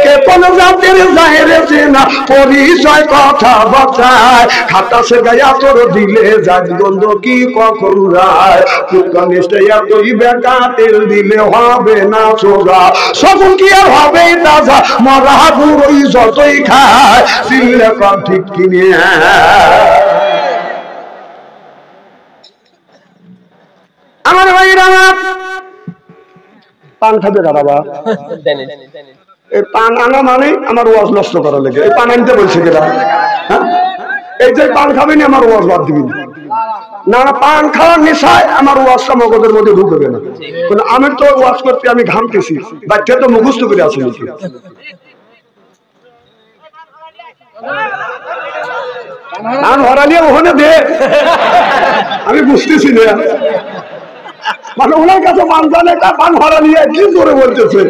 কে কোন জাতির জাহিরে চেচে না পরিচয় কথা বচায় খাতা সে গায়া তোর দিলে যাক গন্ধ কি কখন রায় কুকা নিশ্চয় এতই বেকা তেল দিলে হবে না সোজা সগুন কি আর হবে তাজা মরা বুড়োই যতই খায় চিল্লে কম ঠিক কিনে আমার ভাইরা পান খাবে দাঁড়াবা এই পান আনা মানে আমার ওয়াজ নষ্ট করা লেগে এই পান আনতে বলছে কেটা হ্যাঁ এই যে পান খাবেনি আমার ওয়াজ বাদ দিবি না পান খাওয়ার নেশায় আমার ওয়াজটা মগজের মধ্যে ঢুকবে না কিন্তু আমি তো ওয়াজ করতে আমি ঘামতেছি বাচ্চা তো মুখস্থ করে আসে নাকি পান হরালিয়ে ওখানে দে আমি বুঝতেছি না মানে ওনার কাছে পান জানে পান হরালিয়ে কি করে বলতেছে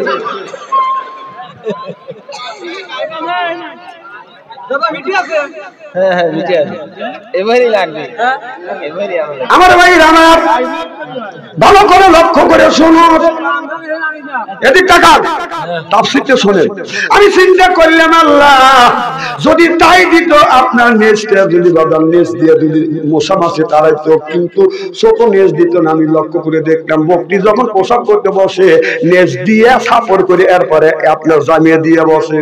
আমার ভাই রানার ভালো করে লক্ষ্য করে শুনুন এদিক টাকার তাফসীরটা শোনেন আমি চিন্তা করলাম আল্লাহ যদি তাই দিত আপনার নেজটা যদি বাদাম নেজ দিয়ে যদি মশা মাছে তাড়াইতো কিন্তু ছোট নেজ দিত না আমি লক্ষ্য করে দেখলাম বকটি যখন পোশাক করতে বসে নেজ দিয়ে সাপড় করে এরপরে আপনার জামিয়ে দিয়ে বসে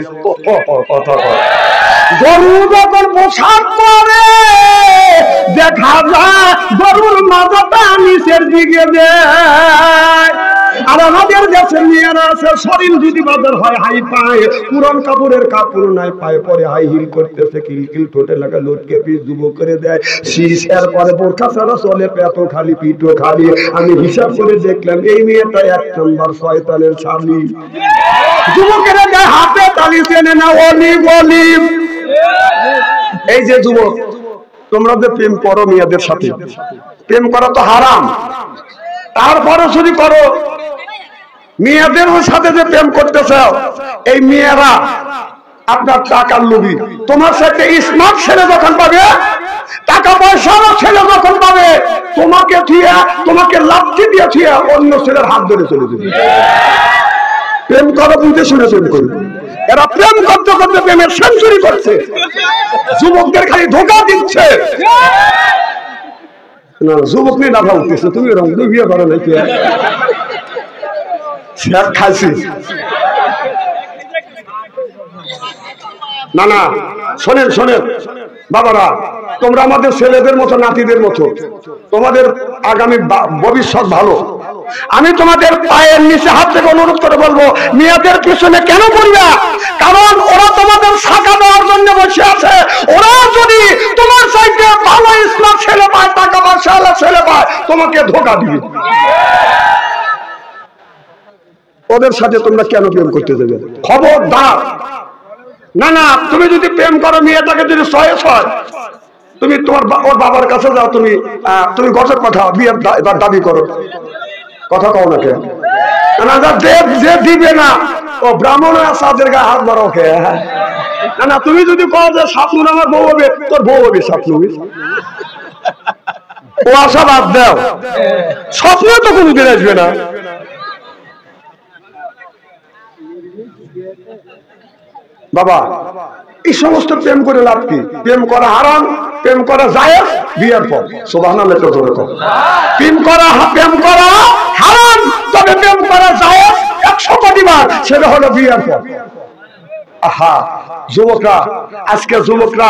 কথা গরু যখন পোশাক করে দেখা যায় গরুর মাথাটা নিচের দিকে দেয় আর আমাদের দেশের মেয়েরা আছে শরীর যদি বাজার হয় হাই পায় পুরান কাপড়ের কাপড় নাই পায়ে পরে হাই হিল করতেছে কিলকিল ঠোঁটে লাগা লটকে পিস যুবক করে দেয় শীষ এরপরে বোরখা ছাড়া চলে পেটো খালি পিঠো খালি আমি হিসাব করে দেখলাম এই মেয়েটা 1 নম্বর শয়তানের শালি যুবকেরা গায়ে হাতে তালি চেনে না অলিভ অলিভ এই যে যুবক তোমরা যে প্রেম করো মেয়েদের সাথে প্রেম করা তো হারাম তারপরে যদি করো মেয়েদের সাথে যে প্রেম করতে চাও এই মেয়েরা আপনার টাকার লোভী তোমার সাথে স্মার্ট ছেলে যখন পাবে টাকা পয়সার ছেলে যখন পাবে তোমাকে থিয়া তোমাকে লাথি দিয়ে থিয়া অন্য ছেলের হাত ধরে চলে যাবে প্রেম করো বুঝে শুনে প্রেম করবে এরা প্রেম করতে করতে প্রেমের সেঞ্চুরি করছে যুবকদের খালি ধোঁকা দিচ্ছে না যুবক নিয়ে লাভা উঠতেছে তুমি এরকম বিয়ে করো নাকি খাইছি না না শোনেন শোনেন বাবারা তোমরা আমাদের ছেলেদের মতো নাতিদের মতো তোমাদের আগামী ভবিষ্যৎ ভালো আমি তোমাদের পায়ের নিচে হাত থেকে অনুরোধ করে বলবো মেয়েদের পিছনে কেন পড়বা কারণ ওরা তোমাদের শাখা দেওয়ার জন্য বসে আছে ওরা যদি তোমার চাইতে ভালো ইসলাম ছেলে পায় টাকা পয়সা ছেলে পায় তোমাকে ধোঁকা দিবে ওদের সাথে তোমরা কেন প্রেম করতে যাবে খবরদার না না তুমি যদি প্রেম করো মেয়েটাকে যদি 6 তুমি তোমার ওর বাবার কাছে যাও তুমি তুমি গজব কথা বিয়ের দাবি করো কথা কও না কেন না যে দিবে না ও ব্রাহ্মণ সাদের গায়ে হাত মারো কে না না তুমি যদি কও যে স্বপ্ন আমার বউ হবে তোর বউ হবে স্বপ্ন ও আশা বাদ দাও স্বপ্ন তো কোনোদিন আসবে না বাবা এই সমস্ত প্রেম করে লাভ কি প্রেম করা হারাম প্রেম করা জায়েজ বিয়ের পর সুবহানাল্লাহ তো জোরে কও প্রেম করা হারাম তবে প্রেম করা জায়েজ 100 কোটি বার সেটা হলো বিয়ের পর আহা যুবকরা আজকে যুবকরা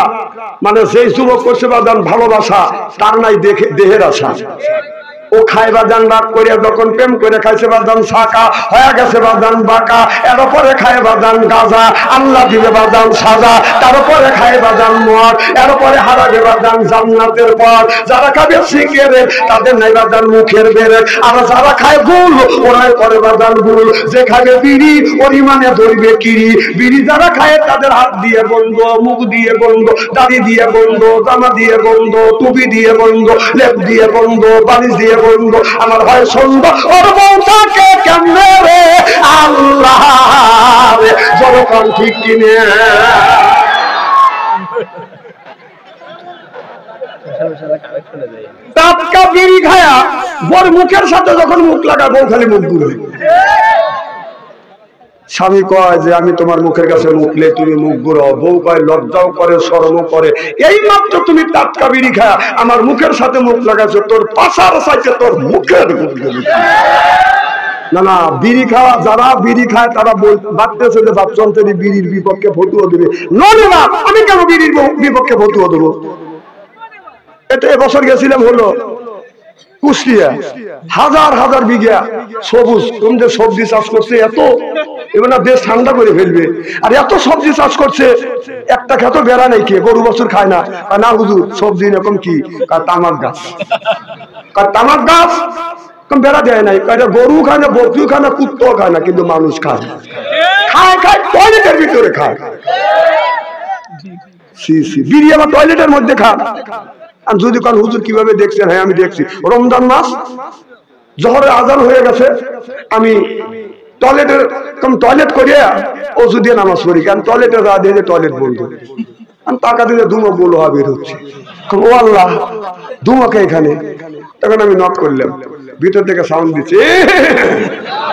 মানে যেই যুবক করছে বাদান ভালোবাসা তার নাই দেহের আশা ও খাইবা জান রাগ করে যখন প্রেম করে খাইছে বাদান শাকা হয়ে গেছে বাদান বাঁকা এর উপরে খায় বাদান গাজা আল্লাহ দিবে বাদান সাজা তার উপরে খায় বাদান মদ এর উপরে হারাবে বাদান জান্নাতের পর যারা খাবে শিখেরে তাদের নাই বাদান মুখের বেরে আর যারা খায় গুল ওরাই করে বাদান গুল যে খাবে বিড়ি ওরই মানে ধরবে কিরি বিড়ি যারা খায় তাদের হাত দিয়ে বন্ধ মুখ দিয়ে বন্ধ দাড়ি দিয়ে বন্ধ জামা দিয়ে বন্ধ টুপি দিয়ে বন্ধ লেপ দিয়ে বন্ধ বালিশ দিয়ে বন্ধ আমার ভাই সুন্দর ওর বউটাকে কেমনে রে আল্লাহ রে জনগণ ঠিক কিনে টাটকা বিড়ি খায়া বর মুখের সাথে যখন মুখ লাগা বউ খালি মুখ ঘুরে স্বামী কয় যে আমি তোমার মুখের কাছে মুখলে তুমি মুখ ঘুরো, বউ কয় লজ্জাও করে শরমও করে, এই মাত্র তুমি টাটকা বিড়ি খায় আমার মুখের সাথে মুখ লাগাইছো, তোর পাশার চাইছে তোর মুখের না না। বিড়ি খাওয়া যারা বিড়ি খায় তারা ভাবতেছে যে বাপচন্দ্রী বিড়ির বিপক্ষে ফতুয়া দেবে। নয় না, আমি কেন বিড়ির বিপক্ষে ফতুয়া দেবো? এটা এবছর গেছিলাম হলো কুষ্টিয়া, হাজার হাজার বিঘা সবুজ যে সবজি চাষ করছে, এত এবার না দেশ ঠান্ডা করে ফেলবে, আর এত সবজি চাষ করছে একটা খেতো বেড়া নেই, কে গরু বছর খায় না। না হুজুর সবজি এরকম কি? তামাক গাছ, তামাক গাছ বেড়া দেয় নাই, গরু খায় না, বকরিও খায় না, কুত্তাও খায় না, কিন্তু মানুষ খায়, খায় খায় টয়লেটের ভিতরে খায়। বিড়ি আবার টয়লেটের মধ্যে খায়। আর যদি কারণ হুজুর কিভাবে দেখছেন? হ্যাঁ আমি দেখছি, রমজান মাস জোহরের আজান হয়ে গেছে, আমি টয়লেট করিয়া ওষুধ দিয়ে নামাজ পড়ি, কারণ টয়লেটে যা দিয়ে টয়লেট বন্ধ, আমি টাকা দিলে ধুমো বলো বের হচ্ছে, ও আল্লাহ ধুমাকে এখানে। তখন আমি নক করলাম, ভিতর থেকে সাউন্ড দিচ্ছে,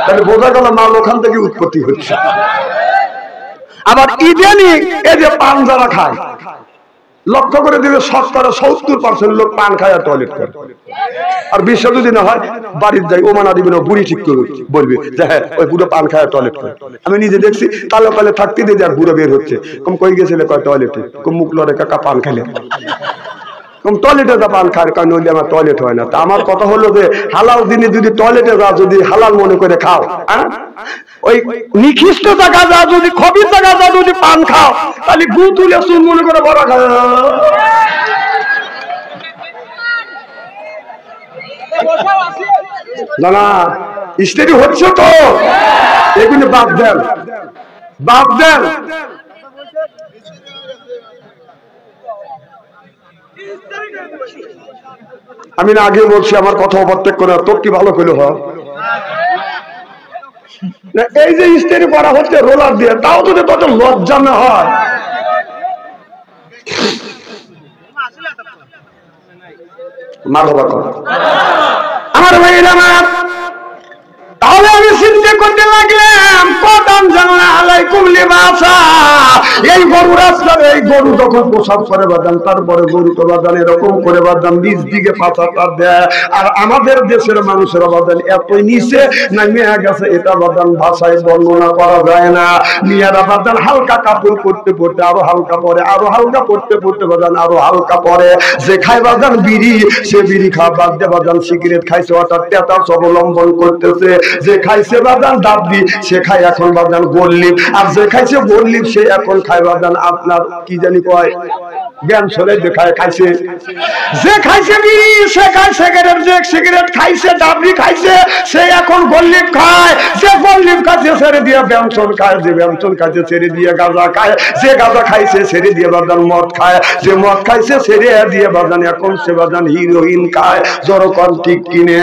তাহলে বোঝা গেল মাল ওখান থেকে উৎপত্তি হচ্ছে। আবার ইদানিং এই যে পান যারা খায়, লক্ষ্য করে দিলে 70% লোক পান খায় আর টয়লেট করে। আর বিশ্বাস যদি না হয় বাড়ির যাই, ওমানা দিবে না, বুড়ি ঠিক করে বলবে যে হ্যাঁ ওই বুড়ো পান খায় আর টয়লেট করে। আমি নিজে দেখছি, তালে তালে থাকতে দিয়ে আর বুড়ো বের হচ্ছে, কম কই গেছিলে কয় টয়লেটে, কম মুখ লড়ে কাকা পান খাইলে, কম টয়লেটে যা পান খায়, কারণ নইলে আমার টয়লেট হয় না। তা আমার কথা হলো যে হালাল দিনে যদি টয়লেটে যা যদি হালাল মনে করে খাও, হ্যাঁ ওই নিখিষ্ট জায়গা যা যদি খবির জায়গা যা যদি পান খাও, তাহলে গু তুলে চুন মনে করে বড় খায় না। না স্টেডি হচ্ছে তো, এগুলো বাদ দেন, বাদ দেন। আমি না আগে বলছি আমার কথা অবর্তেক করে, তোর কি ভালো করলে হয় না? এই যে স্টেডি করা হচ্ছে রোলার দিয়ে, তাও যদি তোর লজ্জা না হয়, আমার ভাইয়ের আমার, তাহলে আমি চিন্তা করতে লাগলাম, কদম জানা আলাইকুম লিবাসা, এই গরু রাস্তার এই গরু যখন প্রসাব করে বাদান, তারপরে গরু তো বাদান এরকম করে বাদান নিচ দিকে পাচাটা দেয়, আর আমাদের দেশের মানুষের বাদান এতই নিচে নামিয়ে গেছে, এটা বাদান ভাষায় বর্ণনা করা যায় না। মেয়েরা বাদান হালকা কাপড় পরতে পরতে আরো হালকা পরে, আরো হালকা পরতে পরতে বাদান আরো হালকা পরে। যে খায় বাদান বিড়ি, সে বিড়ি খাওয়া বাদ দিয়ে বাদান সিগারেট খাইছে, অর্থাৎ তেতাস অবলম্বন করতেছে। যে খাইছে বাদান ডাবলি, সে খায় এখন বাদান গোল্লিপ, আর যে খাইছে গোল্লিপ সে এখন খায় বাদান আপনার কি জানি কয় জ্ঞান সরে দেখায় খাইছে। যে খাইছে বিড়ি সে খায় সিগারেট, যে সিগারেট খাইছে ডাবলি খাইছে সে এখন গোল্লিপ খায়, যে গোল্লিপ খাইছে ছেড়ে দিয়ে ব্যঞ্জন খায়, যে ব্যঞ্জন খাইছে ছেড়ে দিয়ে গাঁজা খায়, যে গাঁজা খাইছে ছেড়ে দিয়ে বাদান মদ খায়, যে মদ খাইছে ছেড়ে দিয়ে বাদান এখন সে বাদান হিরোইন খায়। জড়কন ঠিক কিনে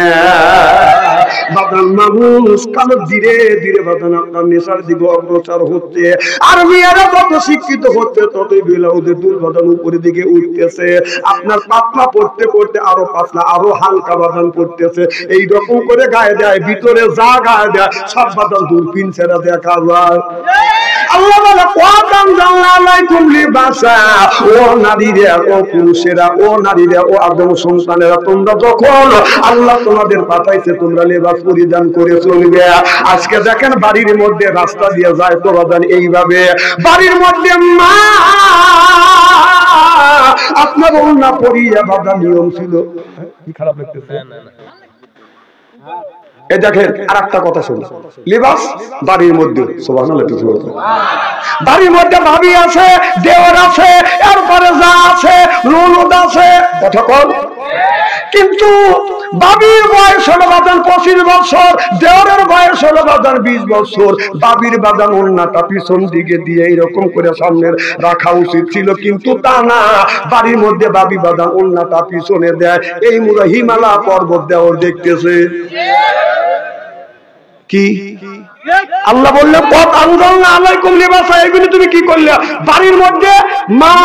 বাদান মানুষ কালো ধীরে ধীরে বাদান আপনার নেশার দিকে অগ্রসর হচ্ছে, আর মেয়েরা যত শিক্ষিত হচ্ছে ততই বেলা ওদের দুর্বাদন উপরের দিকে উঠতেছে। আপনার পাতলা পড়তে পড়তে আরো পাতলা, আরো হালকা বাদান পড়তেছে, এইরকম করে গায়ে দেয়, ভিতরে যা গায়ে দেয় সব বাদান দূরবীন ছেড়া দেখা যায়। আল্লাহ বলে কদম জানা আলাইকুম লিবাসা, ও নারীরা, ও পুরুষেরা, ও নারীরা, ও আদম সন্তানেরা, তোমরা যখন আল্লাহ তোমাদের পাঠাইছে তোমরা লেবাস পরিধান করে চলবে। আজকে দেখেন বাড়ির মধ্যে রাস্তা দিয়ে যায় তো বাদান এইভাবে, বাড়ির মধ্যে মা আপনার ওড়না পরিয়া বাদা নিয়ম ছিল, কি খারাপ লাগতেছে? এই দেখেন আর একটা কথা শুনুন, লিবাস বাড়ির মধ্যে, সুবহানাল্লাহ, বাড়ির মধ্যে ভাবি আছে, দেওর আছে, এরপরে যা আছে ননদ আছে, কথা কল। কিন্তু বাবির বয়স হলো বাদান 25 বছর, দেওরের বয়স হলো বাদান 20 বছর। বাবির বাদান ওড়নাটা পিছন দিকে দিয়ে এইরকম করে সামনে রাখা উচিত ছিল, কিন্তু তা না, বাড়ির মধ্যে বাবি বাদান ওড়নাটা পিছনে দেয়। এই মুরা হিমালয় পর্বত দেওর দেখতেছে কি আল্লাহ বললেন কত আনজালনা আলাইকুম লিবাসা, এগুলি তুমি কি করলে? বাড়ির মধ্যে মা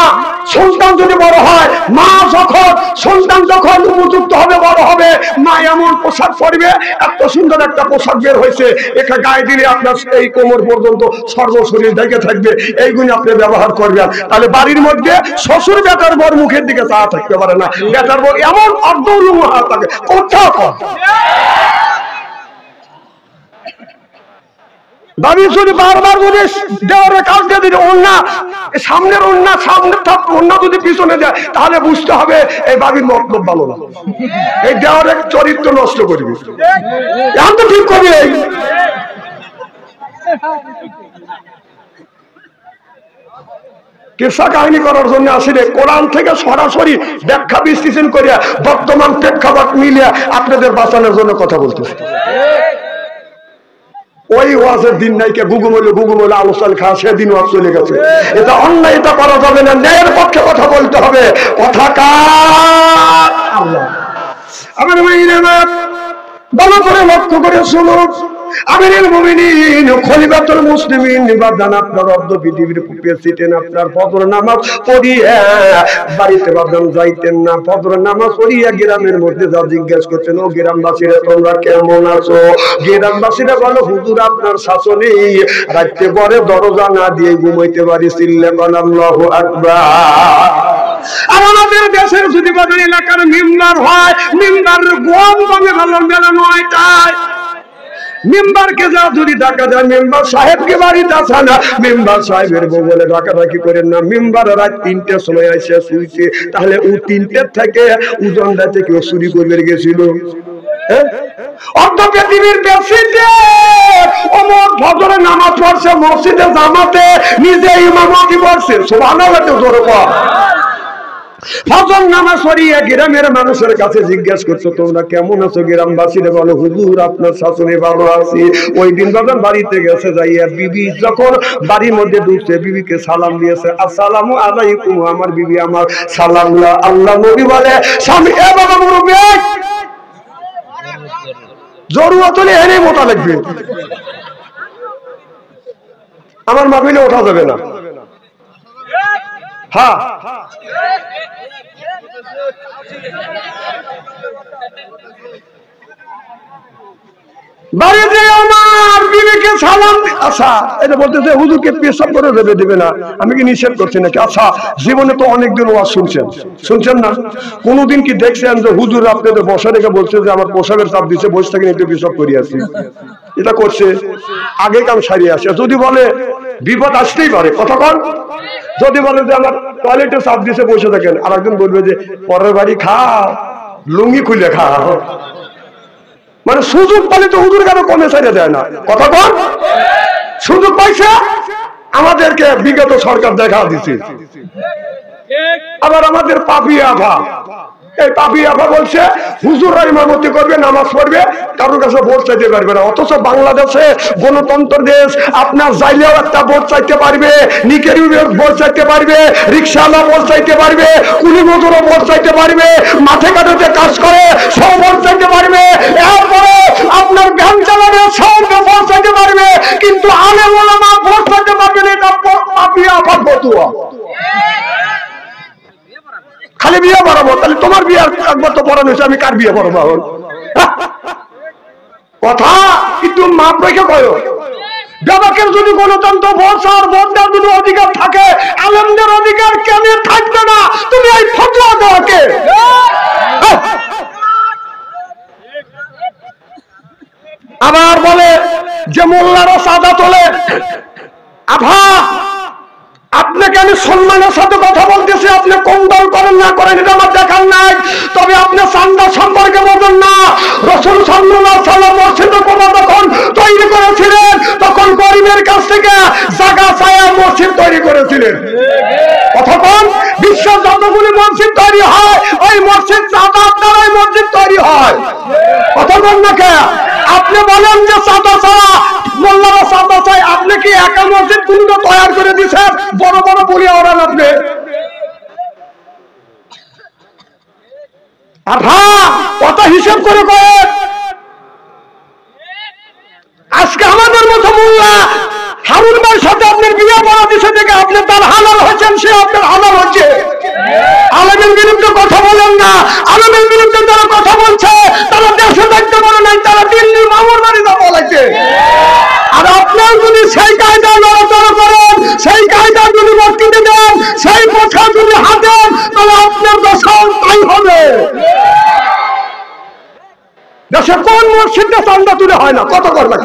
সন্তান যদি বড় হয়, মা যখন সন্তান যখন উপযুক্ত হবে, বড় হবে, মা এমন পোশাক পরবে, এত সুন্দর একটা পোশাক বের হয়েছে, এটা গায়ে দিলে আপনার এই কোমর পর্যন্ত সর্বশরীর ঢেকে থাকবে, এইগুলি আপনি ব্যবহার করবেন। তাহলে বাড়ির মধ্যে শ্বশুর বেটার বর মুখের দিকে চা থাকতে পারে না, বেটার বর এমন অর্ধ থাকে কোথাও। দাবি যদি বারবার যদি দেওয়ার কাজ দিয়ে দিলে ওন্না সামনের ওন্না সামনের ওন্না যদি পিছনে যায়, তাহলে বুঝতে হবে এই বাবির মতলব ভালো না, এই দেওয়ার চরিত্র নষ্ট করবে। এখন তো ঠিক করবে। কিসা কাহিনী করার জন্য আসলে কোরআন থেকে সরাসরি ব্যাখ্যা বিশ্লেষণ করিয়া বর্তমান প্রেক্ষাপট মিলিয়ে আপনাদের বাঁচানোর জন্য কথা বলতেছে। ওই ওয়াজের দিন নাইকে গুগুমলে আলোচনা খাওয়া, সেদিন ওয়াজ চলে গেছে। এটা অন্যায়, এটা করা যাবে না, ন্যায়ের পক্ষে কথা বলতে হবে। কথা কার? আল্লাহ। আমার ভালো করে লক্ষ্য করে শুনুন, আমিরুল মুমিনিন খলিফাতুল মুসলিমিন বাদান আপনার অর্ধ পৃথিবীর প্রেসিডেন্ট, আপনার ফজর নামাজ পড়িয়া বাড়িতে বাদান যাইতেন না, ফজর নামাজ পড়িয়া গ্রামের মধ্যে যা জিজ্ঞাসা করতেন, ও গ্রামবাসীরা তোমরা কেমন আছো? গ্রামবাসীরা বলো হুজুর আপনার শাসনে রাতে পরে দরজা না দিয়ে ঘুমাইতে পারি, চিল্লাবেন আল্লাহু আকবার। আমাদের দেশের যদি বাজার এলাকার মিম্বার হয়, মিম্বার গোয়াম ভাঙে ভালো বেলা ৯টায়, মেম্বারকে যা যদি ডাকা যায়, মেম্বার সাহেবকে বাড়িতে আসা না, মেম্বার সাহেবের বউ বলে ডাকাডাকি করেন না, মেম্বার রাত ৩টার সময় এসে শুইছে, তাহলে ও ৩টার থেকে ওজন রাতে কেউ চুরি করবে গেছিল? পৃথিবীর ফজরের নামাজ পড়ছে মসজিদে জামাতে, নিজে ইমামতি পড়ছে, সুবহানাল্লাহ জোরে কর। ফজর নামাজ পড়িয়া গ্রামের মানুষের কাছে জিজ্ঞাসা করছো তোমরা কেমন আছো? গ্রামবাসীরা বলো হুজুর আপনার শাসনে ভালো আছি। ওই দিন বাজার বাড়িতে গেছে, যাইয়া বিবি যখন বাড়ির মধ্যে ঢুকছে, বিবিকে সালাম দিয়েছে, আসসালামু আলাইকুম। আমার বিবি আমার সালাম, আল্লাহ নবী বলে স্বামী এ বাবা মুরব্বি জরুরত হলে এনে মোটা লাগবে, আমার মাহফিলে ওঠা যাবে না। হ্যাঁ, বাড়িতে আমার বিবিকে সালাম। আচ্ছা, এটা বলতেছে হুজুরকে পেশাব করে দেবে না, আমি কি নিষেধ করছি নাকি? আচ্ছা, জীবনে তো অনেকদিন ওয়াজ শুনছেন না? কোনদিন কি দেখছেন যে হুজুর আপনাদের বসা রেখে বলছে যে আমার পোশাকের চাপ দিচ্ছে, বসে থাকেন একটু পেশাব করিয়ে আসি? এটা করছে আগে কাম সারিয়ে আসে। যদি বলে বিপদ আসতেই পারে, কথা কন। যদি বলে যে আমার টয়লেটে চাপ দিচ্ছে, বসে থাকেন, আর একজন বলবে যে পরের বাড়ি খাও, লুঙ্গি খুলে খাও। মানে সুযোগ পালে তো হুজুর কেন কমে ছেড়ে দেয় না? কথা কন। সুযোগ পাইছে, আমাদেরকে বিগত সরকার দেখা দিচ্ছে। আবার আমাদের পাপি আভা, এই পাপি আভা বলছে হুজুররা ইমামতি করবে, নামাজ পড়বে, কারোর কাছে ভোট চাইতে পারবে না। অথচ বাংলাদেশে গণতন্ত্র দেশ, আপনার যাইলেও একটা ভোট চাইতে পারবে, নিকেরি ভোট চাইতে পারবে, রিক্সাওয়ালা ভোট চাইতে পারবে, কুলি মজুরও ভোট চাইতে পারবে, মাঠে ঘাটে কাজ করে সব ভোট চাইতে পারবে, এরপরে আপনার ভ্যান চালাবে সব ভোট চাইতে পারবে, কিন্তু আলেম ওলামা ভোট চাইতে পারবে না। এটা পাপি আভা ফতুয়া। খালি বিয়ে পড়াবো, তাহলে তোমার বিয়ে একবার তো পড়ানো হয়েছে, আমি কার বিয়ে পড়াবো? কথা কিন্তু মাপ রেখে কয়। ব্যবকের যদি গণতন্ত্র ভোট আর ভোট দেওয়ার যদি অধিকার থাকে, আলেমদের অধিকার কেন থাকবে না? তুমি এই ফতোয়া দেওয়াকে আবার বলে যে মোল্লারা সাদা তোলে। আভা, আপনাকে আমি সম্মানের সাথে কথা বলতেছি, আপনি কোন দল করেন না করেন এটা আমার দেখার নাই, তবে আপনি চান্দা সম্পর্কে বলবেন না। রাসূল সাল্লাল্লাহু আলাইহি ওয়াসাল্লাম মসজিদে কোথা যখন তৈরি করেছিলেন, তখন গরিবের কাছ থেকে জায়গা চায়া মসজিদ তৈরি করেছিলেন। কতক্ষণ বিশ্বের যতগুলি মসজিদ তৈরি হয়, ওই মসজিদ চাঁদার দ্বারাই মসজিদ তৈরি হয়। কতক্ষণ না কে আপনি বলেন যে চাঁদা ছাড়া মোল্লারা চাঁদা চাই, আপনি কি একা মসজিদ কোনটা তৈরি করে দিচ্ছেন? বড় বড় বলি ওরান আপনি। আর কথা হিসেব করে করেন। আজকে আমাদের মতো মোল্লা হারুন ভাইয়ের সাথে আপনার বিয়ে পড়া দিছে থেকে আপনি তার হালাল হয়েছেন, সে আপনার হালাল হচ্ছে। আলেমের বিরুদ্ধে কথা বলেন না। আলেমের বিরুদ্ধে যারা কথা বলছে তারা দেশে থাকতে পারে নাই, তারা দিল্লি মামুর বাড়িতে বলেছে। আর আপনার যদি সেই কায়দা নড়াচড়া করেন, সেই কায়দা যদি বক্তৃতা দেন, সেই কথা যদি হাতেন, তাহলে আপনার দশাও তাই হবে। দেশে কোন মসজিদে চান্দা তুলে হয় না? কত করবে?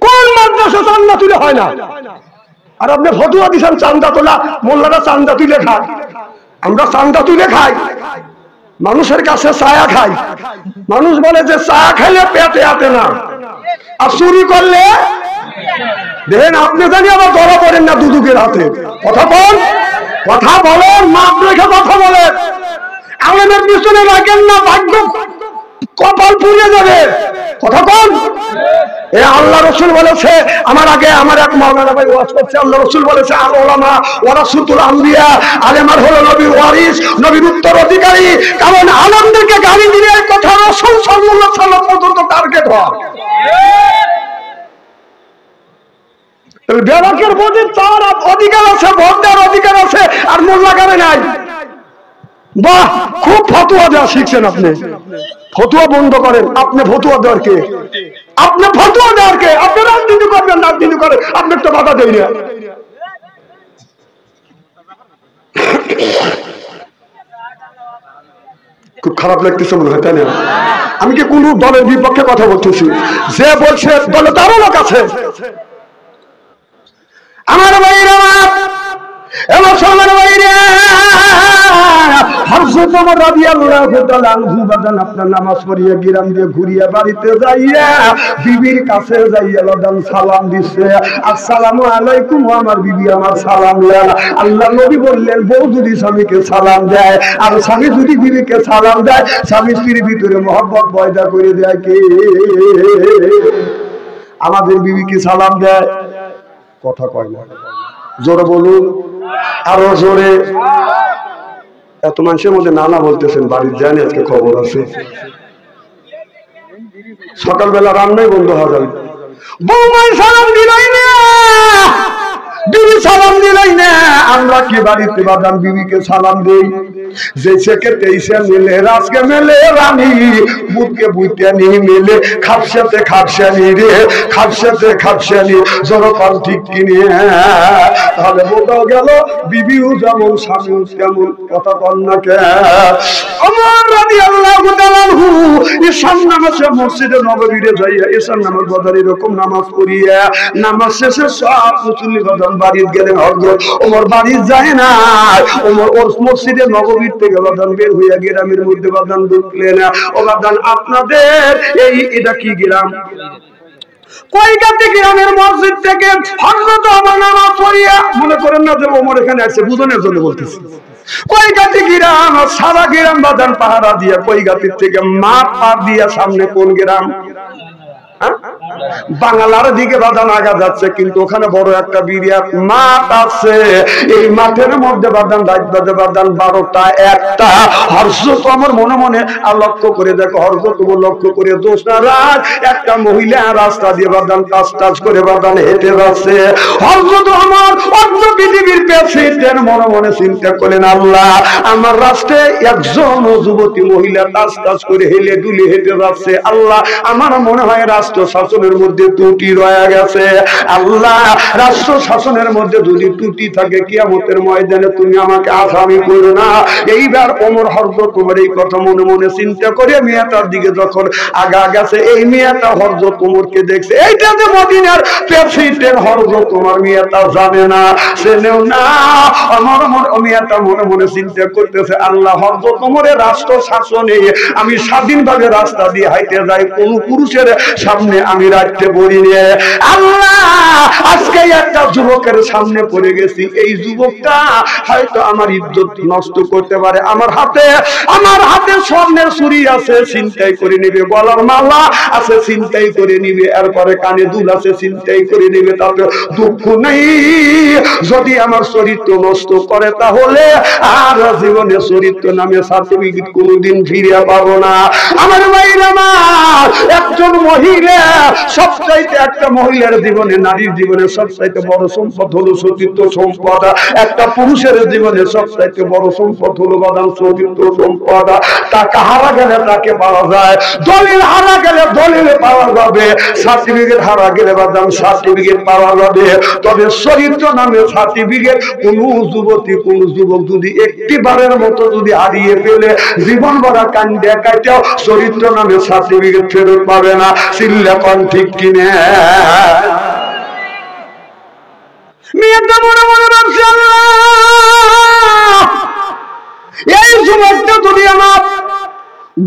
কোন মাদ্রাসা চান্দা তুলে হয় না? আর আপনি ফতুয়া দিচ্ছেন চান্দা তোলা, মোল্লারা চান্দা তুলে খায়। আমরা চান্দা তুলে খাই, মানুষের কাছে ছায়া খাই। মানুষ বলে যে চা খাইলে পেটে আতে না, আর চুরি করলে দেখেন আপনি জানি আবার ধরা পড়েন না দুদুকের হাতে। কথা বল, কথা বলেন, মাপ রেখে কথা বলেন। আলেমের পিছনে রাখেন না, ভাগ্য কপাল পুড়ে যাবে। কথা বল। এ আল্লাহ রসুল বলেছে, আমার আগে আমার এক মাওলানা ভাই ওয়াজ করছে, আল্লাহ রসুল বলেছে আল উলামা ওয়ারাসাতুল আম্বিয়া, আলেমার হলো নবীর ওয়ারিস, নবীর উত্তরাধিকারী। কারণ আলেমদেরকে গালি দিলে এই কথা রাসূল সাল্লাল্লাহু আলাইহি ওয়াসাল্লাম পর্যন্ত টার্গেট হয়। বেরাকের প্রতি তার অধিকার আছে, ভোট দেওয়ার অধিকার আছে, আর মোল্লা গানে নাই। বাহ, খুব ফতুয়া দেওয়া শিখছেন আপনি। ফতুয়া বন্ধ করেন। আপনি ফতুয়া দেওয়ার কে? আপনি ফতুয়া দেওয়ার কে? আপনি রাজনীতি করবেন, রাজনীতি করেন, আপনি একটা বাধা দেই না। খুব খারাপ লাগতেছে মনে হয়, তাই না? আমি কি কোন দলের বিপক্ষে কথা বলতেছি? যে বলছে দলে তারও লোক আছে। আমার ভাইরা, এবার সোনার ভাইরা, হযরত ওমর রাদিয়াল্লাহু তাআলা আনহু বাদান আপনার নামাজ পড়িয়া গিরাম দিয়ে ঘুরিয়া বাড়িতে যাইয়া বিবির কাছে যাইয়া বাদান সালাম দিছে, আসসালামু আলাইকুম। আমার বিবি আমার সালাম দেন। আল্লাহ নবী বললেন, বউ যদি স্বামীকে সালাম দেয় আর স্বামী যদি বিবিকে সালাম দেয়, স্বামী স্ত্রীর ভিতরে মহব্বত পয়দা করে দেয় কে? আমাদের বিবিকে সালাম দেয়। কথা কয় না, জোরে বলুন, আরো জোরে। এত মানুষের মধ্যে নানা বলতেছেন, বাড়ির জানি আজকে খবর আছে, সকালবেলা রান্নাই বন্ধ হয়ে যাবে। বৌমাই সালাম দিলাই না, বিবি সালাম দিলাই না। আমরা কি বাড়িতে বাদাম বিবিকে সালাম দেই? যে চেকে তেইশে মিলে রাজকে মেলে রানী, বুধকে বুঝতে নিয়ে মিলে খাপসাতে খাপসানি রে, খাপসাতে খাপসানি। জনপান ঠিক কিনে তাহলে বোঝাও গেল বিবিও যেমন স্বামীও তেমন। কথা বল না কে? ওমর রাদিয়াল্লাহু তাআলা আনহু ঈশান নামাজে মসজিদে নববীতে যাইয়া ঈশান নামাজ বাজার এরকম নামাজ পড়িয়া নামাজ শেষে সব মুসল্লি বাজান বাড়ি গেলেন। হযরত ওমর বাড়ি যায় না, ওমর ওর মসজিদে নববীর থেকে বাজান বের হইয়া গ্রামের মধ্যে বাজান ঢুকলেন। ও বাজান আপনাদের এটা কি গ্রাম? কয়গাতি গ্রামের মসজিদ থেকে হযরত ওমর নামাজ পড়িয়া, মনে করেন না যে ওমর এখানে আসছে, বুঝনের জন্য বলতেছি। কয়গাতি গ্রাম, সারা গ্রাম বাজান পাহারা দিয়া, কয়গাতির থেকে মাঠ পার দিয়া সামনে কোন গ্রাম? বাংলার দিকে বাদান আগা যাচ্ছে, কিন্তু ওখানে বড় একটা বিরাট মাঠ আছে। এই মাঠের মধ্যে বাদান রাত বাজে বাদান 12টা 1টা। হযরত ওমর মনে মনে লক্ষ্য করে দেখো, হযরত ওমর লক্ষ্য করে দোষনা রাত একটা মহিলা রাস্তা দিয়ে বাদান টাচ করে বাদান হেঁটে যাচ্ছে। হযরত ওমর অন্য পৃথিবীর প্রেসিডেন্ট মনে মনে চিন্তা করেন, আল্লাহ আমার রাষ্ট্রে একজন যুবতী মহিলা টাচ করে হেলে দুলে হেঁটে যাচ্ছে। আল্লাহ আমার মনে হয় রাষ্ট্র শাসনের মধ্যে ত্রুটি রয়ে গেছে। আল্লাহ রাষ্ট্র শাসনের মধ্যে যদি ত্রুটি থাকে, কিয়ামতের ময়দানে তুমি আমাকে আসামি করো না। এইবার ওমর হযরত ওমর এই কথা মনে মনে চিন্তা করে মেয়েটার দিকে যখন আগা গেছে, এই মেয়েটা হযরত ওমরকে দেখছে। এইটা যে মদিনার প্রেসিডেন্ট হযরত ওমর, মেয়েটা জানে না, চেনেও না। ওমর মেয়েটা মনে মনে চিন্তা করতেছে, আল্লাহ হযরত ওমরের রাষ্ট্র শাসনে আমি স্বাধীনভাবে রাস্তা দিয়ে হাইটে যাই, কোন পুরুষের সামনে আমি রাখতে পারি না। আল্লাহ আজকে একটা যুবকের সামনে পড়ে গেছি, এই যুবকটা হয়তো আমার ইজ্জত নষ্ট করতে পারে। আমার হাতে স্বর্ণের চুড়ি আছে, ছিনতাই করে নেবে, গলার মালা আছে, ছিনতাই করে নিবে, এরপরে কানে দুল আছে, ছিনতাই করে নিবে, তাতে দুঃখ নেই। যদি আমার চরিত্র নষ্ট করে তাহলে আর জীবনে চরিত্র নামে সার্টিফিকেট কোনোদিন ফিরে পাবো না। আমার ভাইরা, আমার একজন মহিলা সবচাইতে, একটা মহিলার জীবনে, নারীর জীবনে সবচাইতে বড় সম্পদ হলো চরিত্র সম্পদ। একটা পুরুষের জীবনে সবচাইতে বড় সম্পদ হলো বাদাম চরিত্র সম্পদ। টাকা হারা গেলে তাকে পাওয়া যায়, দলিল হারা গেলে দলিল পাওয়া যাবে, সার্টিফিকেট হারা গেলে বাদাম সার্টিফিকেট পাওয়া যাবে। তবে চরিত্র নামে সার্টিফিকেট কোন যুবতী, কোন যুবক যদি একটিবারের মতো যদি হারিয়ে ফেলে, জীবন ভরা কান্দে কাটেও চরিত্র নামে সার্টিফিকেট ফেরত পাবে না। চিল্লা কোন ঠিক কিনে? মেয়েটা মনে মনে ভাবছে, এই যুবকটা যদি আমার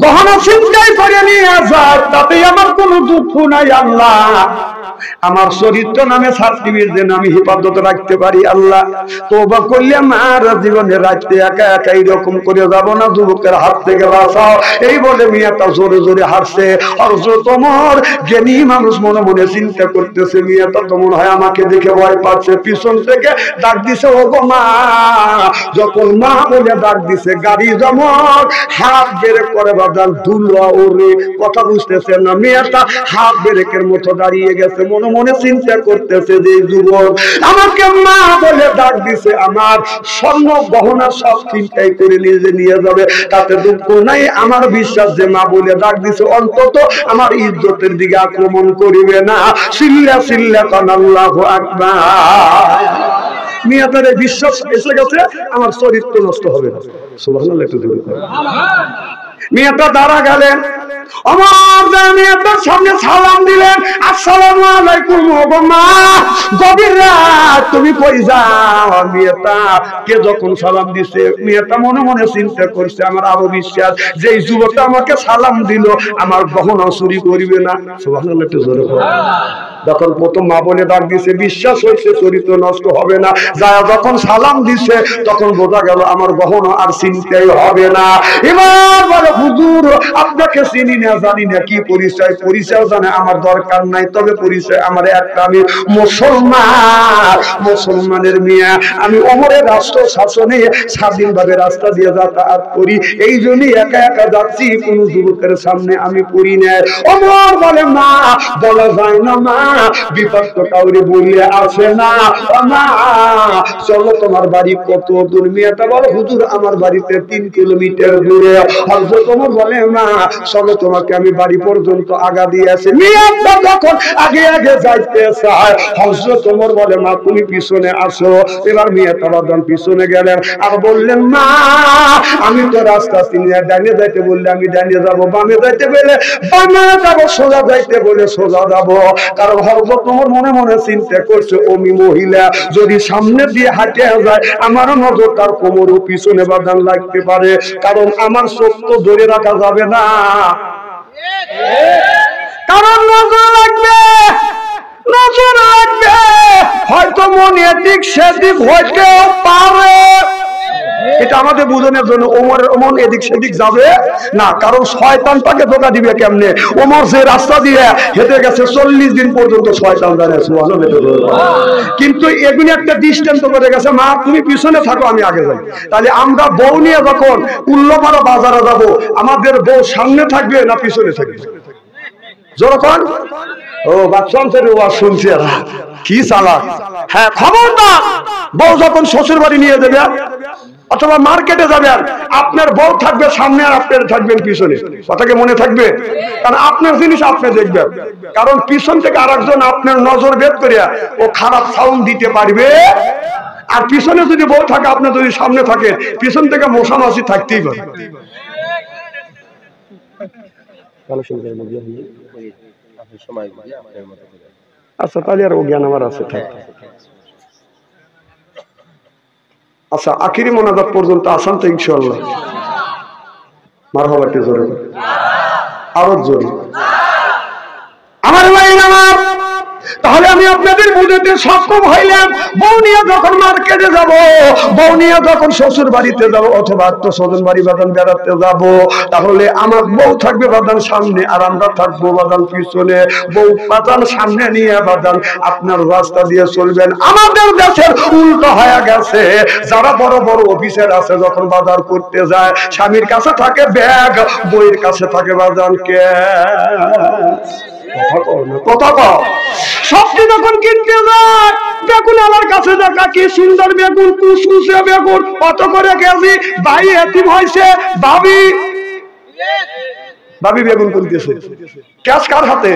গহনা ছিনতাই করে নিয়ে যায় তাতে আমার কোনো দুঃখ নাই আল্লাহ। আমার চরিত্র নামে সার্টিফিকেট যেন আমি হেফাজত রাখতে পারি আল্লাহ। তওবা করলে আমার জীবনে রাখতে একা একা এরকম করে যাব না, যুবকের হাত থেকে বাঁচাও। এই বলে মেয়েটা জোরে জোরে হাসছে। হযরত ওমর জ্ঞানী মানুষ মনে মনে চিন্তা করতেছে, মেয়েটা তো মনে হয় আমাকে দেখে ভয় পাচ্ছে। পিছন থেকে ডাক দিছে, ও গো মা। যখন মা বলে ডাক দিছে, গাড়ি যেমন হাত বের করে বাজান দুলওয়া ওরে, কথা বুঝতেছে না। মেয়েটা হাত ব্রেকের মতো দাঁড়িয়ে গেছে, মনে মনে চিন্তা করতেছে যে যুবক আমাকে মা বলে ডাক দিছে, আমার স্বর্ণ গহনা সব চিন্তাই করে নিয়ে যাবে, তাতে দুঃখ নাই। আমার বিশ্বাস যে মা বলে ডাক দিছে, অন্তত আমার ইজ্জতের দিকে আক্রমণ করিবে না। সিল্লা সিল্লা কান আল্লাহু আকবার। মেয়েটার বিশ্বাস এসে গেছে, আমার চরিত্র নষ্ট হবে না। সুবহানাল্লাহ। একটু জোরে মেয়েটা দাঁড়া গেলেন, আমার মেয়েটার সামনে সালাম দিলেন, আসসালামু আলাইকুম। ওগো মা, গভীর রাত, তুমি কই যাও? মেয়েটা কে যখন সালাম দিছে, মেয়েটা মনে মনে চিন্তা করছে, আমার আরো বিশ্বাস যে এই যুবকটা আমাকে সালাম দিল, আমার গহনা চুরি করিবে না। সুবহানাল্লাহ। একটু জোরে বলো। যখন প্রথম মা বলে ডাক দিছে, বিশ্বাস হয়েছে চরিত্র নষ্ট হবে না। যায় যখন সালাম দিছে, তখন বোঝা গেল আমার গহনা আর চিন্তাই হবে না। এবার বলে, হুজুর আপনাকে চিনি না, জানি না কি পরিচয়। পরিচয় জানে আমার দরকার নাই, তবে পরিচয় আমার একটা, আমি মুসলমান, মুসলমানের মেয়ে। আমি ওমরের রাষ্ট্র শাসনে স্বাধীনভাবে রাস্তা দিয়ে যাতায়াত করি, এই জন্যই একা একা যাচ্ছি, কোন যুবকের সামনে আমি পড়ি না। ওমর বলে, মা বলা যায় না মা, বিপদ তো কাউরে বললে আসে না। মা চলো, তোমার বাড়ি কত দূর? মেয়েটা বলে, হুজুর আমার বাড়িতে 3 কিলোমিটার দূরে। হযরত ওমর বলে, মা চলো, তোমাকে আমি বাড়ি পর্যন্ত আগা দিয়ে আসি। মেয়েটা যখন আগে আগে যাইতে চায়, হযরত ওমর বলে, মা তুমি পিছনে আসো। এবার মেয়েটা বাদান পিছনে গেলেন আর বললেন, মা আমি তো রাস্তা চিনি না, ডানে যাইতে বললে আমি ডানে যাবো, বামে যাইতে বলে বামে যাবো, সোজা যাইতে বলে সোজা যাবো। কারণ হযরত ওমর মনে মনে চিন্তা করছে, ওমি মহিলা যদি সামনে দিয়ে হাঁটে যায়, আমার নজর তার কোমর ও পিছনে বাদান লাগতে পারে, কারণ আমার চোখ তো ধরে রাখা যাবে না, কারণ নজর লাগবে, নজর লাগবে। হয়তো মন এদিক সেদিক হইতেও পারে, এটা আমাদের বুঝানোর জন্য। ওমরের মন এদিক সেদিক যাবে না, কারণ শয়তান তাকে ধোঁকা দিবে কেমনে? ওমর যে রাস্তা দিয়ে হেঁটে গেছে 40 দিন পর্যন্ত, শয়তান জানে। কিন্তু এগুলি একটা দৃষ্টান্ত করে গেছে, মা তুমি পিছনে থাকো, আমি আগে যাই। তাহলে আমরা বউ নিয়ে যখন উল্লপাড়া বাজারে যাব, আমাদের বউ সামনে থাকবে না পিছনে থাকবে? যখন ও বাচ্চাদের ওয়াজ শুনছি, কি চালাক। হ্যাঁ, খবরদার, বউ যখন শ্বশুর বাড়ি নিয়ে যাবে অথবা মার্কেটে যাবেন, আপনার বউ থাকবে সামনে আর আপনার থাকবেন পিছনে। কথাকে মনে থাকবে, কারণ আপনার জিনিস আপনি দেখবেন। কারণ পিছন থেকে আরেকজন আপনার নজর ভেদ করিয়া ও খারাপ সাউন্ড দিতে পারবে। আর পিছনে যদি বউ থাকে, আপনি যদি সামনে থাকেন, পিছন থেকে মশা মাছি থাকতেই পারে। আচ্ছা, তাহলে আর ও জ্ঞান আমার আছে। আচ্ছা, আখিরি মোনাজাত পর্যন্ত আসান তো ইনশাআল্লাহ। মারহাবা, জোরে আরো জোরে। আমার ভাই আমার, তাহলে আমি আমি আপনাদের বুঝতে সক্ষম হইলাম। বউ নিয়ে যখন মার্কেটে যাব, বউ নিয়ে যখন শ্বশুর বাড়িতে যাব অথবা আত্মস্বজন বাড়ি বাদান বেড়াতে যাব, তাহলে আমার বউ থাকবে বাদান সামনে আর আমরা থাকবো বাদান পিছনে। বউ বাদান সামনে নিয়ে বাদান আপনার রাস্তা দিয়ে চলবেন। আমাদের দেশের উল্টো হয়ে গেছে। যারা বড় বড় অফিসার আছে যখন বাজার করতে যায়, স্বামীর কাছে থাকে ব্যাগ, বউয়ের কাছে থাকে বাদান ক্যাশ। কথা কও। সবজি যখন কিনতে যায়, বেগুন আমার কাছে দেখা কি সুন্দর বেগুন, কুচকুচে বেগুন, কত করে কেজি? ভাই এতিম হয়েছে, ভাবি ভাবি বেগুন কিনতেছে, ক্যাশ কার হাতে?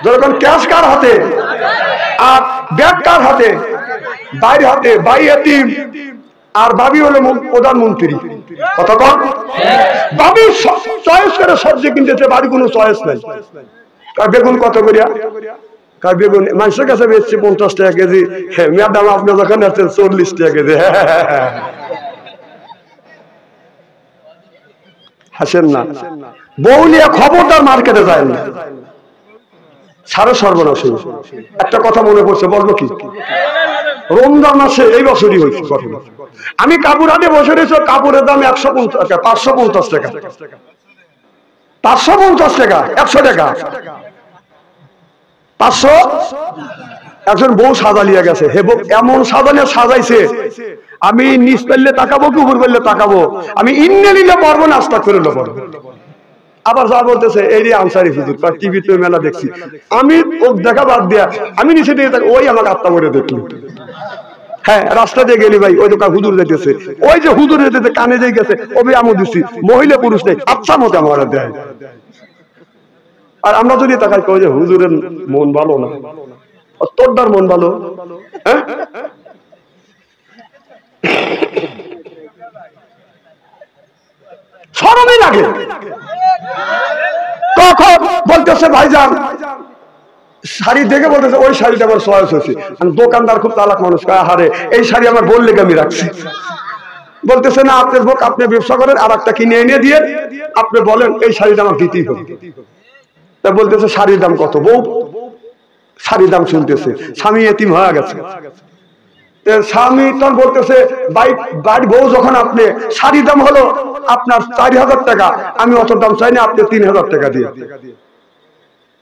যখন ক্যাশ কার হাতে আর ব্যাগ কার হাতে? ভাইয়ের হাতে। ভাই এতিম আর ভাবি হলো প্রধানমন্ত্রী। কথা কন। ভাবি চয়েস করে সবজি কিনতেছে, বাড়ি কোনো চয়েস নাই। বেগুন কত করিয়া? বেগুন মানুষের কাছে বেচছে 50 টাকা কেজি। ম্যাডাম আপনি যখন আছেন 40 টাকা কেজি। হাসেন না। বউ নিয়ে খবরদার মার্কেটে যায় না, সারা সর্বনাশ। একটা কথা মনে পড়ছে, বলবো কি? রমজান মাসে এই বছরই হয়েছে ঘটনা। আমি কাপড় হাটে বসে রয়েছি, কাপড়ের দাম 150 টাকা, 550 টাকা, 550 টাকা, 100 টাকা, 500। একজন বউ সাজালিয়া গেছে, হে বউ এমন সাজালিয়া সাজাইছে, আমি নিচ পেলে তাকাবো কি উপর পেলে তাকাবো, আমি ইন্নে নিলে পারবো না, আস্তা করে নেবো। আবার যা বলতেছে এই আনসারি হুজুর, টিভিতে মেলা দেখছি। আমি ও দেখা বাদ দিয়া আমি নিচে দিয়ে ওই আমাকে আত্মা করে দেখলি। হ্যাঁ, রাস্তা দিয়ে গেলি ভাই, ওই দোকান হুজুর যেতেছে, ওই যে হুজুর যেতেছে কানে দিয়ে গেছে, ওই আমি দিচ্ছি, মহিলা পুরুষ নেই, আচ্ছা মতো আমার দেয়। আর আমরা যদি তাকাই কই যে হুজুরের মন ভালো না, তোরটার মন ভালো। হ্যাঁ, শরমই লাগে। তখন বলতেছে ভাইজান শাড়ি দেখে বলতেছে ওই শাড়িটা আমার চয়েস হয়েছে। দোকানদার খুব চালাক মানুষ, হারে এই শাড়ি আমার বললে আমি রাখছি। বলতেছে না, আপনার ভোগ আপনি ব্যবসা করেন, আর একটা কিনে এনে দিয়ে আপনি বলেন এই শাড়িটা আমার দিতেই হবে। তা বলতেছে শাড়ির দাম কত? বউ শাড়ির দাম শুনতেছে, স্বামী এতিম হয়ে গেছে। স্বামী তখন বলতেছে বাড়ি বউ যখন আপনি শাড়ির দাম হলো আপনার 4000 টাকা, আমি অত দাম চাই না, আপনি 3000 টাকা দিয়ে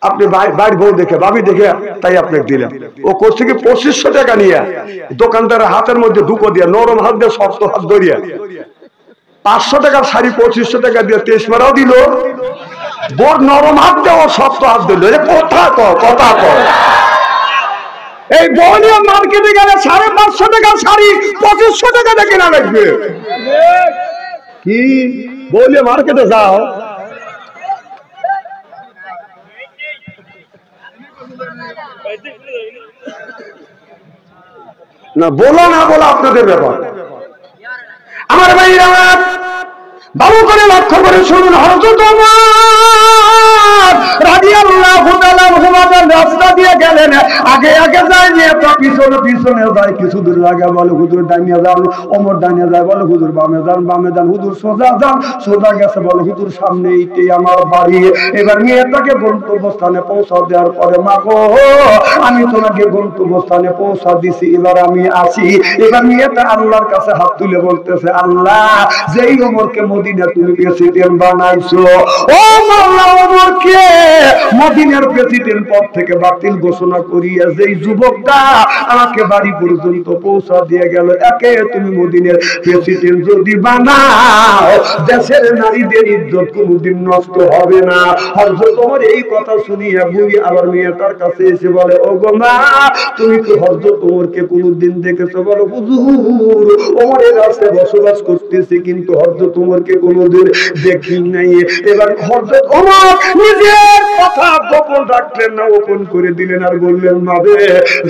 আপনি বাড়ির বউ দেখে ভাবি দেখে তাই আপনাকে দিলাম। ও করছে কি 2500 টাকা নিয়ে দোকানদারের হাতের মধ্যে ঢুকো দিয়ে, নরম হাত দিয়ে শক্ত হাত ধরিয়া 500 টাকার শাড়ি 2500 টাকা দিয়ে 23 মারাও দিল। বোর নরম হাত দিয়ে ও শক্ত হাত দিল। কথা কর। এই বলিয়া মার্কেটে গেলে 550 টাকার শাড়ি 2500 টাকা দিয়ে কেনা লাগবে। কি বলিয়া মার্কেটে যাও না, বলো না বলো আপনাদের ব্যাপার। আমার ভাইরা ভালো করে লক্ষ্য করে শুনুন, হযরত ওমর রাদিয়াল্লাহু তাআলা রাস্তা দিয়ে গেলেন, আগে আগে যায় নেতা পিছনে পিছনে যায়। কিছু দূর আগে বলে হুজুর ডাইনে যান, ওমর ডাইনে যায়, বলে হুজুর বামে যান, বামে যান, হুজুর সোজা যান, সোজা গেছে, বলে হুজুর সামনে এইটাই আমার বাড়ি। এবার মেয়েটাকে গন্তব্যস্থানে পৌঁছা দেওয়ার পরে, মা গো আমি তোমাকে গন্তব্যস্থানে পৌঁছা দিছি, এবার আমি আসি। এবার মেয়েটা আল্লাহর কাছে হাত তুলে বলতেছে, আল্লাহ যেই ওমরকে মদিনা তুমি প্রেসিডেন্ট বানাইছো, ও মাওলা ওমরকে মদিনার প্রেসিডেন্ট পদ থেকে বাতিল ঘোষণা করিয়া যেই যুবকটা আমাকে বাড়ি পর্যন্ত পৌঁছা দিয়ে গেল, একে তুমি মদিনার প্রেসিডেন্ট যদি বানাও, দেশের নারীদের ইজ্জত কোনদিন নষ্ট হবে না। হযরত ওমর এই কথা শুনিয়া বুড়ি আবার মেয়েটার কাছে এসে বলে, ও গো মা তুমি কি হযরত ওমরকে কোনদিন দেখেছো? বলো হুজুর ওমরের রাস্তায় বসবাস করতেছি, কিন্তু হযরত ওমরকে কোনদিন দেখি নাই। এবার হযরত ওমর নিজের কথা গোপন রাখলেন না, ওপেন করে দিলেন আর বললেন, মাবে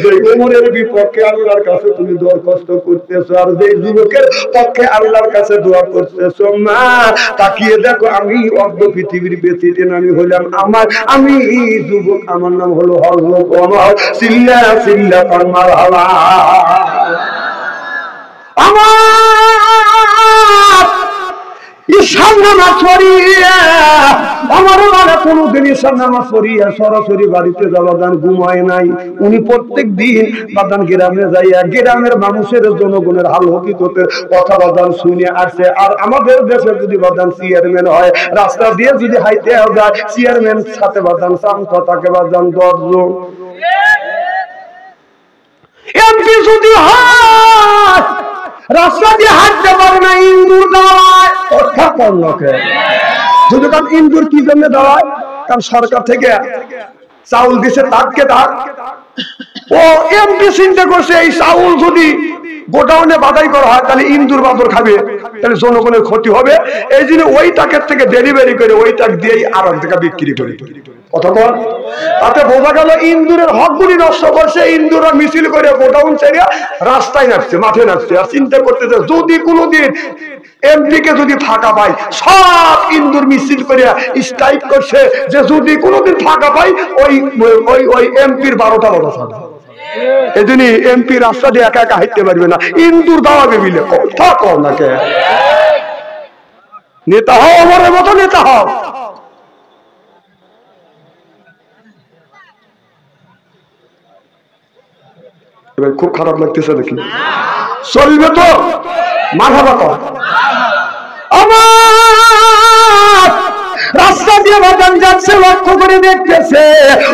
যে ওমরের বিপক্ষে আল্লাহর কাছে তুমি দরখাস্ত করতেছো আর যে যুবকের পক্ষে আল্লাহর কাছে দোয়া করতেছো, মা তাকিয়ে দেখো আমি অর্ধ পৃথিবীর প্রেসিডেন্ট আমি হলাম, আমি যুবক, আমার নাম হলো হযরত ওমর। সিল্লা সিল্লা মারহাবা। আমার ঈশান নামাজ পড়িয়া আমার মানে কোনদিন ঈশান নামাজ পড়িয়া সরাসরি বাড়িতে যাওয়া দান ঘুমায় নাই। উনি প্রত্যেক দিন বাদান গ্রামে যাইয়া গ্রামের মানুষের জনগণের হাল হকিকতের কথা বাদান শুনে আসছে। আর আমাদের দেশে যদি বাদান চেয়ারম্যান হয়, রাস্তা দিয়ে যদি হাইতে যায়, চেয়ারম্যান সাথে বাদান শান্ত থাকে বাদান 10 জন। এমপি যদি হয়, রাস্তা দিয়ে হাঁটতে পারে না, ইন্দুর দেওয়ায়। কথা কম লোকে যদি কারণ ইন্দুর কি জন্য দেওয়ায়? কারণ সরকার থেকে চাউল দিছে, তাককে তাক। ও এমপি চিন্তা করছে এই চাউল যদি গোডাউনে বাদাই করা হয় তাহলে ইন্দুর বাদর খাবে, তাহলে জনগণের ক্ষতি হবে। এই জন্য ওই টাকের থেকে ডেলিভারি করে ওই টাক দিয়েই আর এক টাকা বিক্রি করে। অথবা তাতে বোঝা গেল ইন্দুরের হকগুলি নষ্ট করছে। ইন্দুরা মিছিল করে গোডাউন ছেড়ে রাস্তায় নাচছে, মাঠে নাচছে। আর চিন্তা করতেছে যদি কোনোদিন এমপি কে যদি ফাঁকা পাই, সব ইন্দুর মিছিল করে স্ট্রাইক করছে যে যদি কোনোদিন ফাঁকা পাই ওই ওই ওই এমপির 12টা বড় থাকবে। এই জন্য এমপি রাস্তা দিয়ে একা একা হাঁটতে পারবে না, ইন্দুর দাওয়াবে মিলে। কথা কম নাকি? নেতা হও, আমাদের মতো নেতা হও। এবার খুব খারাপ লাগতেছে দেখি, চলবে তো? মাথাবা কর। আমার রাস্তা দিয়ে বাজান যাচ্ছে, লক্ষ্য করে দেখতেছে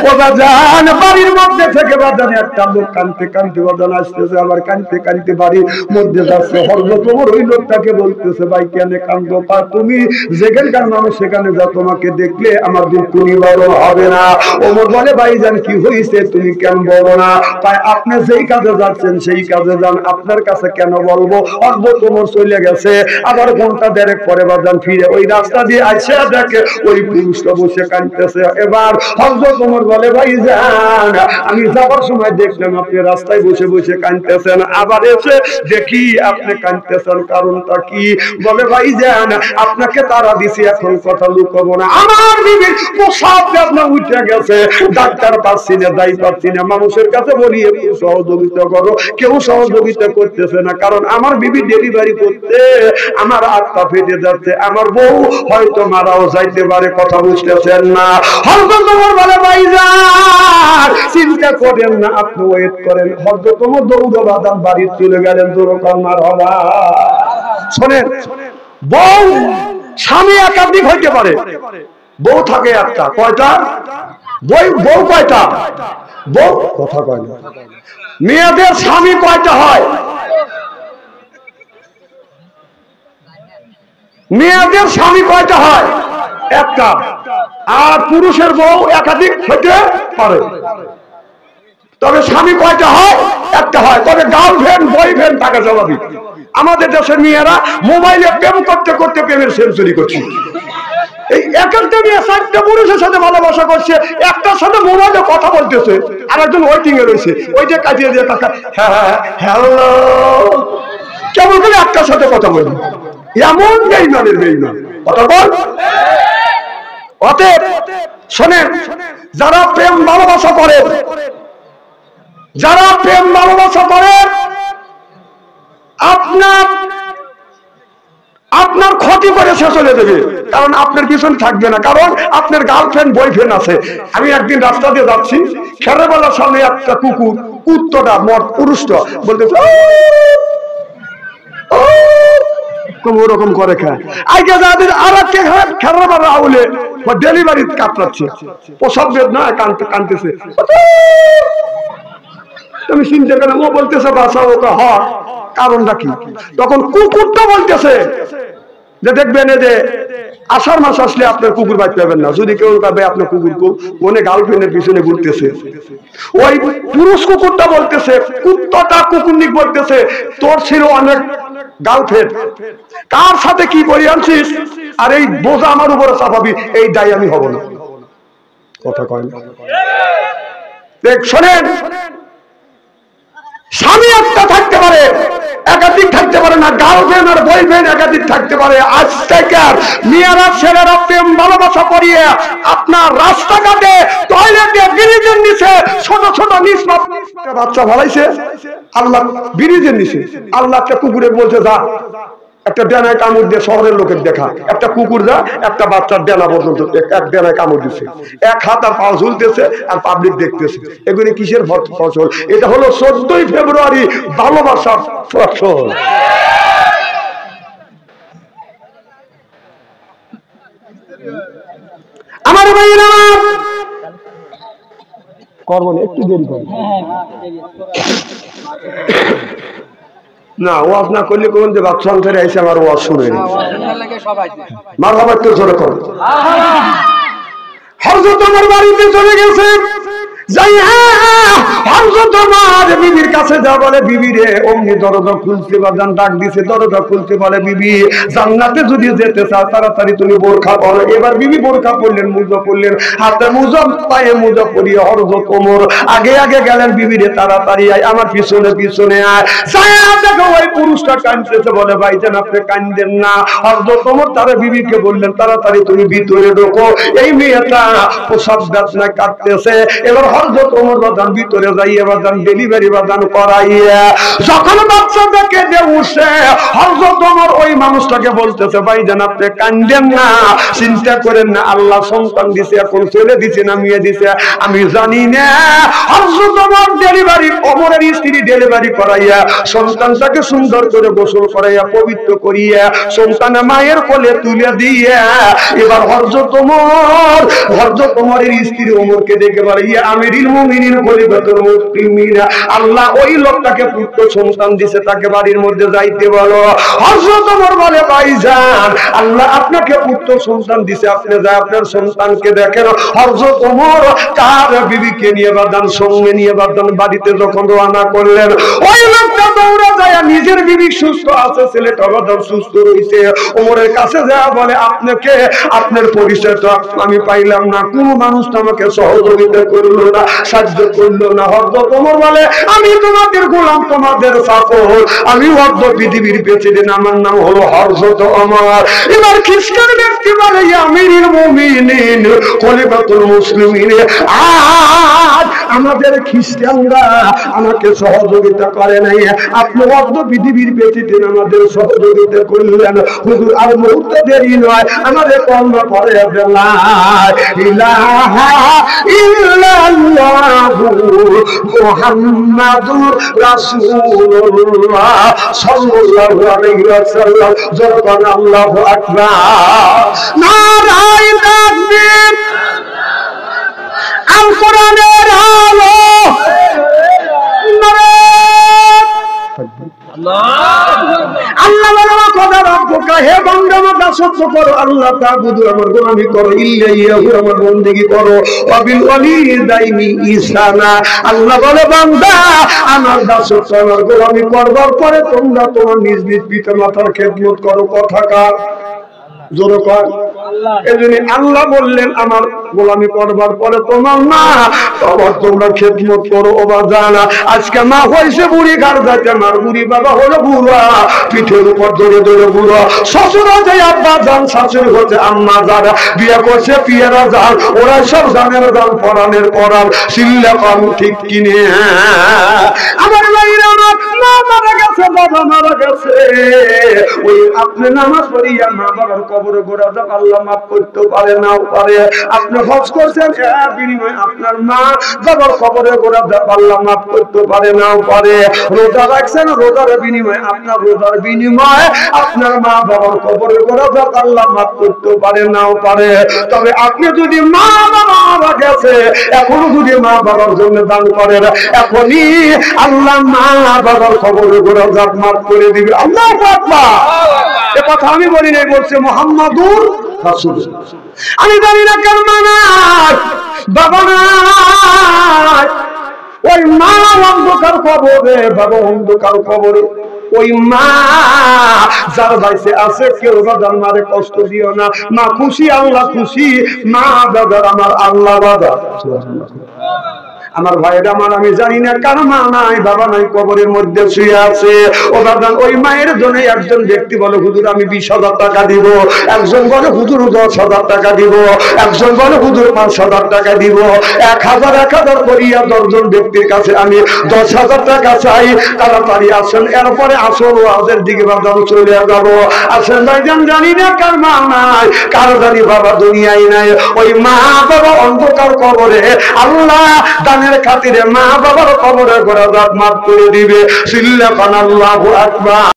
ও বাজান বাড়ির মধ্যে থেকে বাজান একটা লোক কানতে কানতে বাজান আসতেছে। আবার কানতে কানতে বাড়ির মধ্যে যাচ্ছে। হযরত ওমর ওই লোকটাকে বলতেছে, ভাই কেন কান্দো? তুমি যেখানকার মানুষ সেখানে যাও, তোমাকে দেখলে আমার দুঃখ নিবারণ হবে না। ওমর বলে, ভাইজান কি হয়েছে, তুমি কেন বলো না? তাই আপনি যেই কাজে যাচ্ছেন সেই কাজে যান, আপনার কাছে কেন বলবো? হযরত ওমর চলে গেছে। আবার ঘন্টা দেড়েক পরে বাজান ফিরে ওই রাস্তা দিয়ে আসে, দেখে ওই পুরুষটা বসে কাঁদতেছে। এবার হযরত ওমর বলে, ভাইজান আমি যাবার সময় দেখলাম আপনি রাস্তায় বসে বসে কাঁদতেছেন, আবার এসে দেখি আপনি কাঁদতেছেন, কারণটা কি? বলে, ভাইজান আপনাকে তারা দিছি, এখন কথা লুকাবো না। আমার বিবির প্রসাব বেদনা উঠে গেছে, ডাক্তার পাচ্ছি না, যাই পাচ্ছি না। মানুষের কাছে বলি একটু সহযোগিতা করো, কেউ সহযোগিতা করতেছে না। কারণ আমার বিবি ডেলিভারি করতে আমার আত্মা ফেটে যাচ্ছে, আমার বউ হয়তো মারাও যাইতে পারে। কথা বুঝতেছেন না? হযরত ওমর বলে, ভাইজান চিন্তা করেন না, আপনি ওয়েট করেন। হযরত ওমর দৌড়ে বাদাম বাড়ি চলে গেলেন। দৌড়কার হবা। শোনেন, বউ স্বামী একাধিক হইতে পারে, বউ থাকে একটা। কয়টা বউ? কয়টা বউ? কথা কয় না। মেয়েদের স্বামী কয়টা হয়? মেয়েদের স্বামী কয়টা হয়? একটা। আর পুরুষের বউ একাধিক হইতে পারে, তবে স্বামী কয়টা হয়? একটা হয়। তবে গার্লফ্রেন্ড বয়ফ্রেন্ড থাকা স্বাভাবিক। আমাদের দেশের মেয়েরা মোবাইলে প্রেম করতে করতে প্রেমের সেঞ্চুরি করছে। এই একটা মেয়ে 4টা পুরুষের সাথে ভালোবাসা করছে, একটার সাথে মোবাইলে কথা বলতেছে, আর একজন ওয়েটিং এ রয়েছে। ওই যে কাটিয়ে দিয়ে টাকা, হ্যাঁ হ্যালো, কেমন করে একটার সাথে কথা বলবে? এমন বেঈমানের বেঈমান। কথা বল। অতএব শোনেন, যারা প্রেম ভালোবাসা করে, যারা প্রেম ভালোবাসা করে, আপনার ক্ষতি করে সে চলে দেবে। কারণ আপনার পিছনে থাকবে না, কারণ আপনার গার্লফ্রেন্ড বয়ফ্রেন্ড আছে। আমি একদিন রাস্তা দিয়ে যাচ্ছি, খেরবেলার সামনে একটা কুকুর, কুত্তটা মত পুরুষটা বলতেছে ওরকম করে খায়। আগে যাদের আর একটা খেরবেলা আউলে ডেলিভারি কাতরাচ্ছে, প্রসব বেদনা কানতেছে। তুমি চিন্তা করেন, ও বলতেছে বাসা ওকে হক, কারণটা কি? তখন কুকুরটা বলতেছে যে দেখবেন যে আষাঢ় মাস আসলে আপনার কুকুর বাইতে পাবেন না। যদি কেউ পাবে আপনার কুকুর মনে গার্লফ্রেন্ডের পিছনে ঘুরতেছে। ওই পুরুষ কুকুরটা বলতেছে, কুত্তাটা কুকুরনিক বলতেছে, তোর ছিল অনেক গার্লফ্রেন্ড, কার সাথে কি করে আনছিস, আর এই বোঝা আমার উপরে চাপাবি, এই দায় আমি হব না। কথা কয় না? দেখ শোনেন, স্বামী একটা থাকতে পারে, একাধিক থাকতে পারে না। গার্লফ্রেন্ড আর বয়ফ্রেন্ড একাধিক থাকতে পারে। আজ থেকে মেয়েরা ছেলেরা প্রেম ভালোবাসা করিয়ে আপনার রাস্তাঘাটে টয়লেটে ব্রিজের নিচে ছোট ছোট নিষ্পাপ বাচ্চা ভালাইছে, আল্লাহ ব্রিজের নিচে আল্লাহকে কুকুরে বলছে যা একটা ডেনায় কামড় দিয়ে শহরের লোকের দেখা, একটা কুকুর যা একটা বাচ্চার ডেনা পর্যন্ত এক ডেনায় কামড় দিচ্ছে, এক হাত আর পা ঝুলতেছে আর পাবলিক দেখতেছে। এগুলি কিসের ফসল? এটা হলো 14ই ফেব্রুয়ারি ভালোবাসার ফসল। আমার ভাইরা করবো না, একটু দেরি করবো না, ওয়াজ না করলে কোন যে বাচ্চা অন্তরে আইসে আমার ওয়াজ শুনে মার বাবার তো জোরে কর। হযরত ওমর বাড়িতে চলে গেছে, বিবির কাছে যা বলে, বিবি রে অমনি দরজা খুলতে বাজান ডাক দিছে, দরজা খুলতে বলে বিবি জান্নাতে যদি যেতে চাও তাড়াতাড়ি তুমি বোরখা পরো। এবার বিবি বোরখা পরলেন, মুজা পরলেন, হাতে মুজা পায়ে মুজা পরিয়ে হযরত ওমর আগে আগে গেলেন, বিবি রে তাড়াতাড়ি আয়, আমার পিছনে পিছনে আয়। দেখো ওই পুরুষটা কাঁদতেছে, বলে ভাইজান আপনি কাঁদেন না। হযরত ওমর তারা বিবিকে বললেন তাড়াতাড়ি তুমি ভিতরে ঢোকো, এই মেয়েটা প্রসাব বেদনা কাটতেছে। এবার হযরত ওমর বাজান ভিতরে যাইয়ে বাজান ডেলিভারি বাজান করাইয়া যখন বাচ্চা দেখে যে উঠছে, হযরত ওমর ওই মানুষটাকে বলতেছে ভাইজান আপনি কাঁদেন না, চিন্তা করেন না, আল্লাহ সন্তান দিছে, এখন ছেলে দিছে না মেয়ে দিছে আমি জানি না। হযরত ওমর ওমরের স্ত্রী ডেলিভারি করাইয়া সন্তানটাকে সুন্দর করে গোসল করাইয়া পবিত্র করিয়া সন্তান মায়ের কোলে তুলে দিয়ে এবার হযরত ওমরের স্ত্রী ওমরকে দেখে বলে ইয়া আমিরুল মুমিনিন খলিফাতুল মুসলিমিন, আল্লাহ ওই লোকটাকে পুত্র সন্তান দিয়েছে, তাকে বাড়ির মধ্যে যাইতে বলো। হযরত ওমর বলে ভাইজান আল্লাহ আপনাকে পুত্র সন্তান দিয়েছে, আপনি যা আপনার সন্তানকে দেখেন। হযরত ওমর তার বিবিকে নিয়ে বাদান সঙ্গে নিয়ে বাদান বাড়িতে যখন রওনা করলেন, ওই লোকটা দৌড়ে যায় নিজের বিবি সুস্থ আছে, ছেলেটা বাদান সুস্থ রয়েছে, ওমরের কাছে যা বলে আপনাকে আপনার পরিচয়টা আমি পাইলাম না, কোন মানুষ আমাকে সহযোগিতা করলো না, সাহায্য করলো না। হযরত ওমর বলে আমি তোমাদের গোলাম, তোমাদের চাকর, আমি অর্ধ পৃথিবীর প্রেসিডেন্ট, আমার নাম হলো হযরত ওমর। এবার খ্রিস্টান ব্যক্তি বলে আমিরুল মুমিনিন খলিফাতুল মুসলিমিন, আজ আমাদের খ্রিস্টানরা আমাকে সহযোগিতা করে নাই, আপনি অর্ধ পৃথিবীর প্রেসিডেন্ট আমাদের সহযোগিতা করলেন, হুজুর আর মুহূর্তে দেরি নয় আমাদের কর্ম করে লা ইলাহা ইল্লাল্লাহু মুহাম্মাদুর রাসূলুল্লাহ সাল্লাল্লাহু আলাইহি ওয়াসাল্লাম। যখন আল্লাহু আকবার, নারায়ে তাকবীর, আল কোরআনের আলো, আল্লাহ বলা কথা রব্বুকা, হে বান্দা আমার দাসত্ব করো, আল্লাহ তা'বুদু আমার গোলামি করো, ইল্লাহু আমার বندگی করো, ওয়াবিল ওয়ালিদাইনি ইহসানা। আল্লাহ বলে বান্দা আমার দাসত্ব আমার গোলামি করবার পরে তোমরা তোমার নিজ নিজ পিতামাতার খেদমত করো। কথাকার জোরে কর আল্লাহ। এজন্য আল্লাহ বললেন আমার গোলামি করবার পরে তোমার মা তোমার তোমরা খেদমত করো। ও বাজানা আজকে মা হইছে বুড়ি, ঘর যাইতে মার বুড়ি, বাবা হলো বুড়া, পিঠের উপর ধরে ধরে বুড়া, শ্বশুর হচ্ছে আব্বা জান, শাশুড়ি হচ্ছে আম্মা যারা, বিয়ে করছে পিয়ারা যান, ওরা সব জানের যান, পরাণের পরাণ, সিল্লা পান ঠিক কিনে। আমার ভাইরা আমার মা মারা গেছে, বাবা মারা গেছে, ওই আপনি নামাজ পড়িয়া মা বাবার কবরে গোড়া দাও, আল্লাহ মাফ করতে পারে নাও পারে। আপনি হজ করছেন বিনিময়ে আপনার মা বাবার কবরে গোড়া দাও, আল্লাহ মাফ করতে পারে নাও পারে। রোজা রাখছেন, রোজার বিনিময়ে আপনার রোজার বিনিময়ে আপনার মা বাবার কবরে গোড়া দাও, আল্লাহ মাফ করতে পারে নাও পারে। তবে আপনি যদি মা বাবা মারা গেছে এখনো যদি মা বাবার জন্য দান করেন, এখনই আল্লাহ মা বাবার কবরে গোড়া দাও মাফ করে দিবে। আল্লাহু আকবার। এ কথা আমি বলি নাই, বলছে মুহাম্মাদুর রাসূলুল্লাহ। আমি জানি না কেন মানার বাবা নাই, ওই মা অন্ধকার কবরে, বাবা অন্ধকার কবরে, ওই মা যার বাইসে আছে কেউ বাজার মারে কষ্ট দিও না, মা খুশি আল্লাহ খুশি, মা বাজার আমার আল্লাহ বাজার। আমার ভাইয়ের আমার, আমি জানি না কার মা নাই বাবা নাই কবরের মধ্যে শুয়ে আছে। ও দাদা, ওই মায়ের জন্য একজন ব্যক্তি বলে হুজুর আমি 20,000 টাকা দিব, একজন বলে হুজুর 10,000 টাকা দিব, একজন বলে হুজুর 5,000 টাকা দিব। 1,000 করিয়া 10 জন ব্যক্তির কাছে আমি 10,000 টাকা চাই। তাড়াতাড়ি আসেন, এরপরে আসল ওয়াজের দিকে বাজান চলে যাব। আসেন ভাইজান, জানি না কার মা নাই, কার জানি বাবা দুনিয়ায় নাই। ওই মা বাবা অন্ধকার কবরে, আল্লাহ দানের খাতিরে মা বাবার কবরে গোরা দাঁত মাফ করে দিবে। সিল্লাফান আল্লাহু আকবার।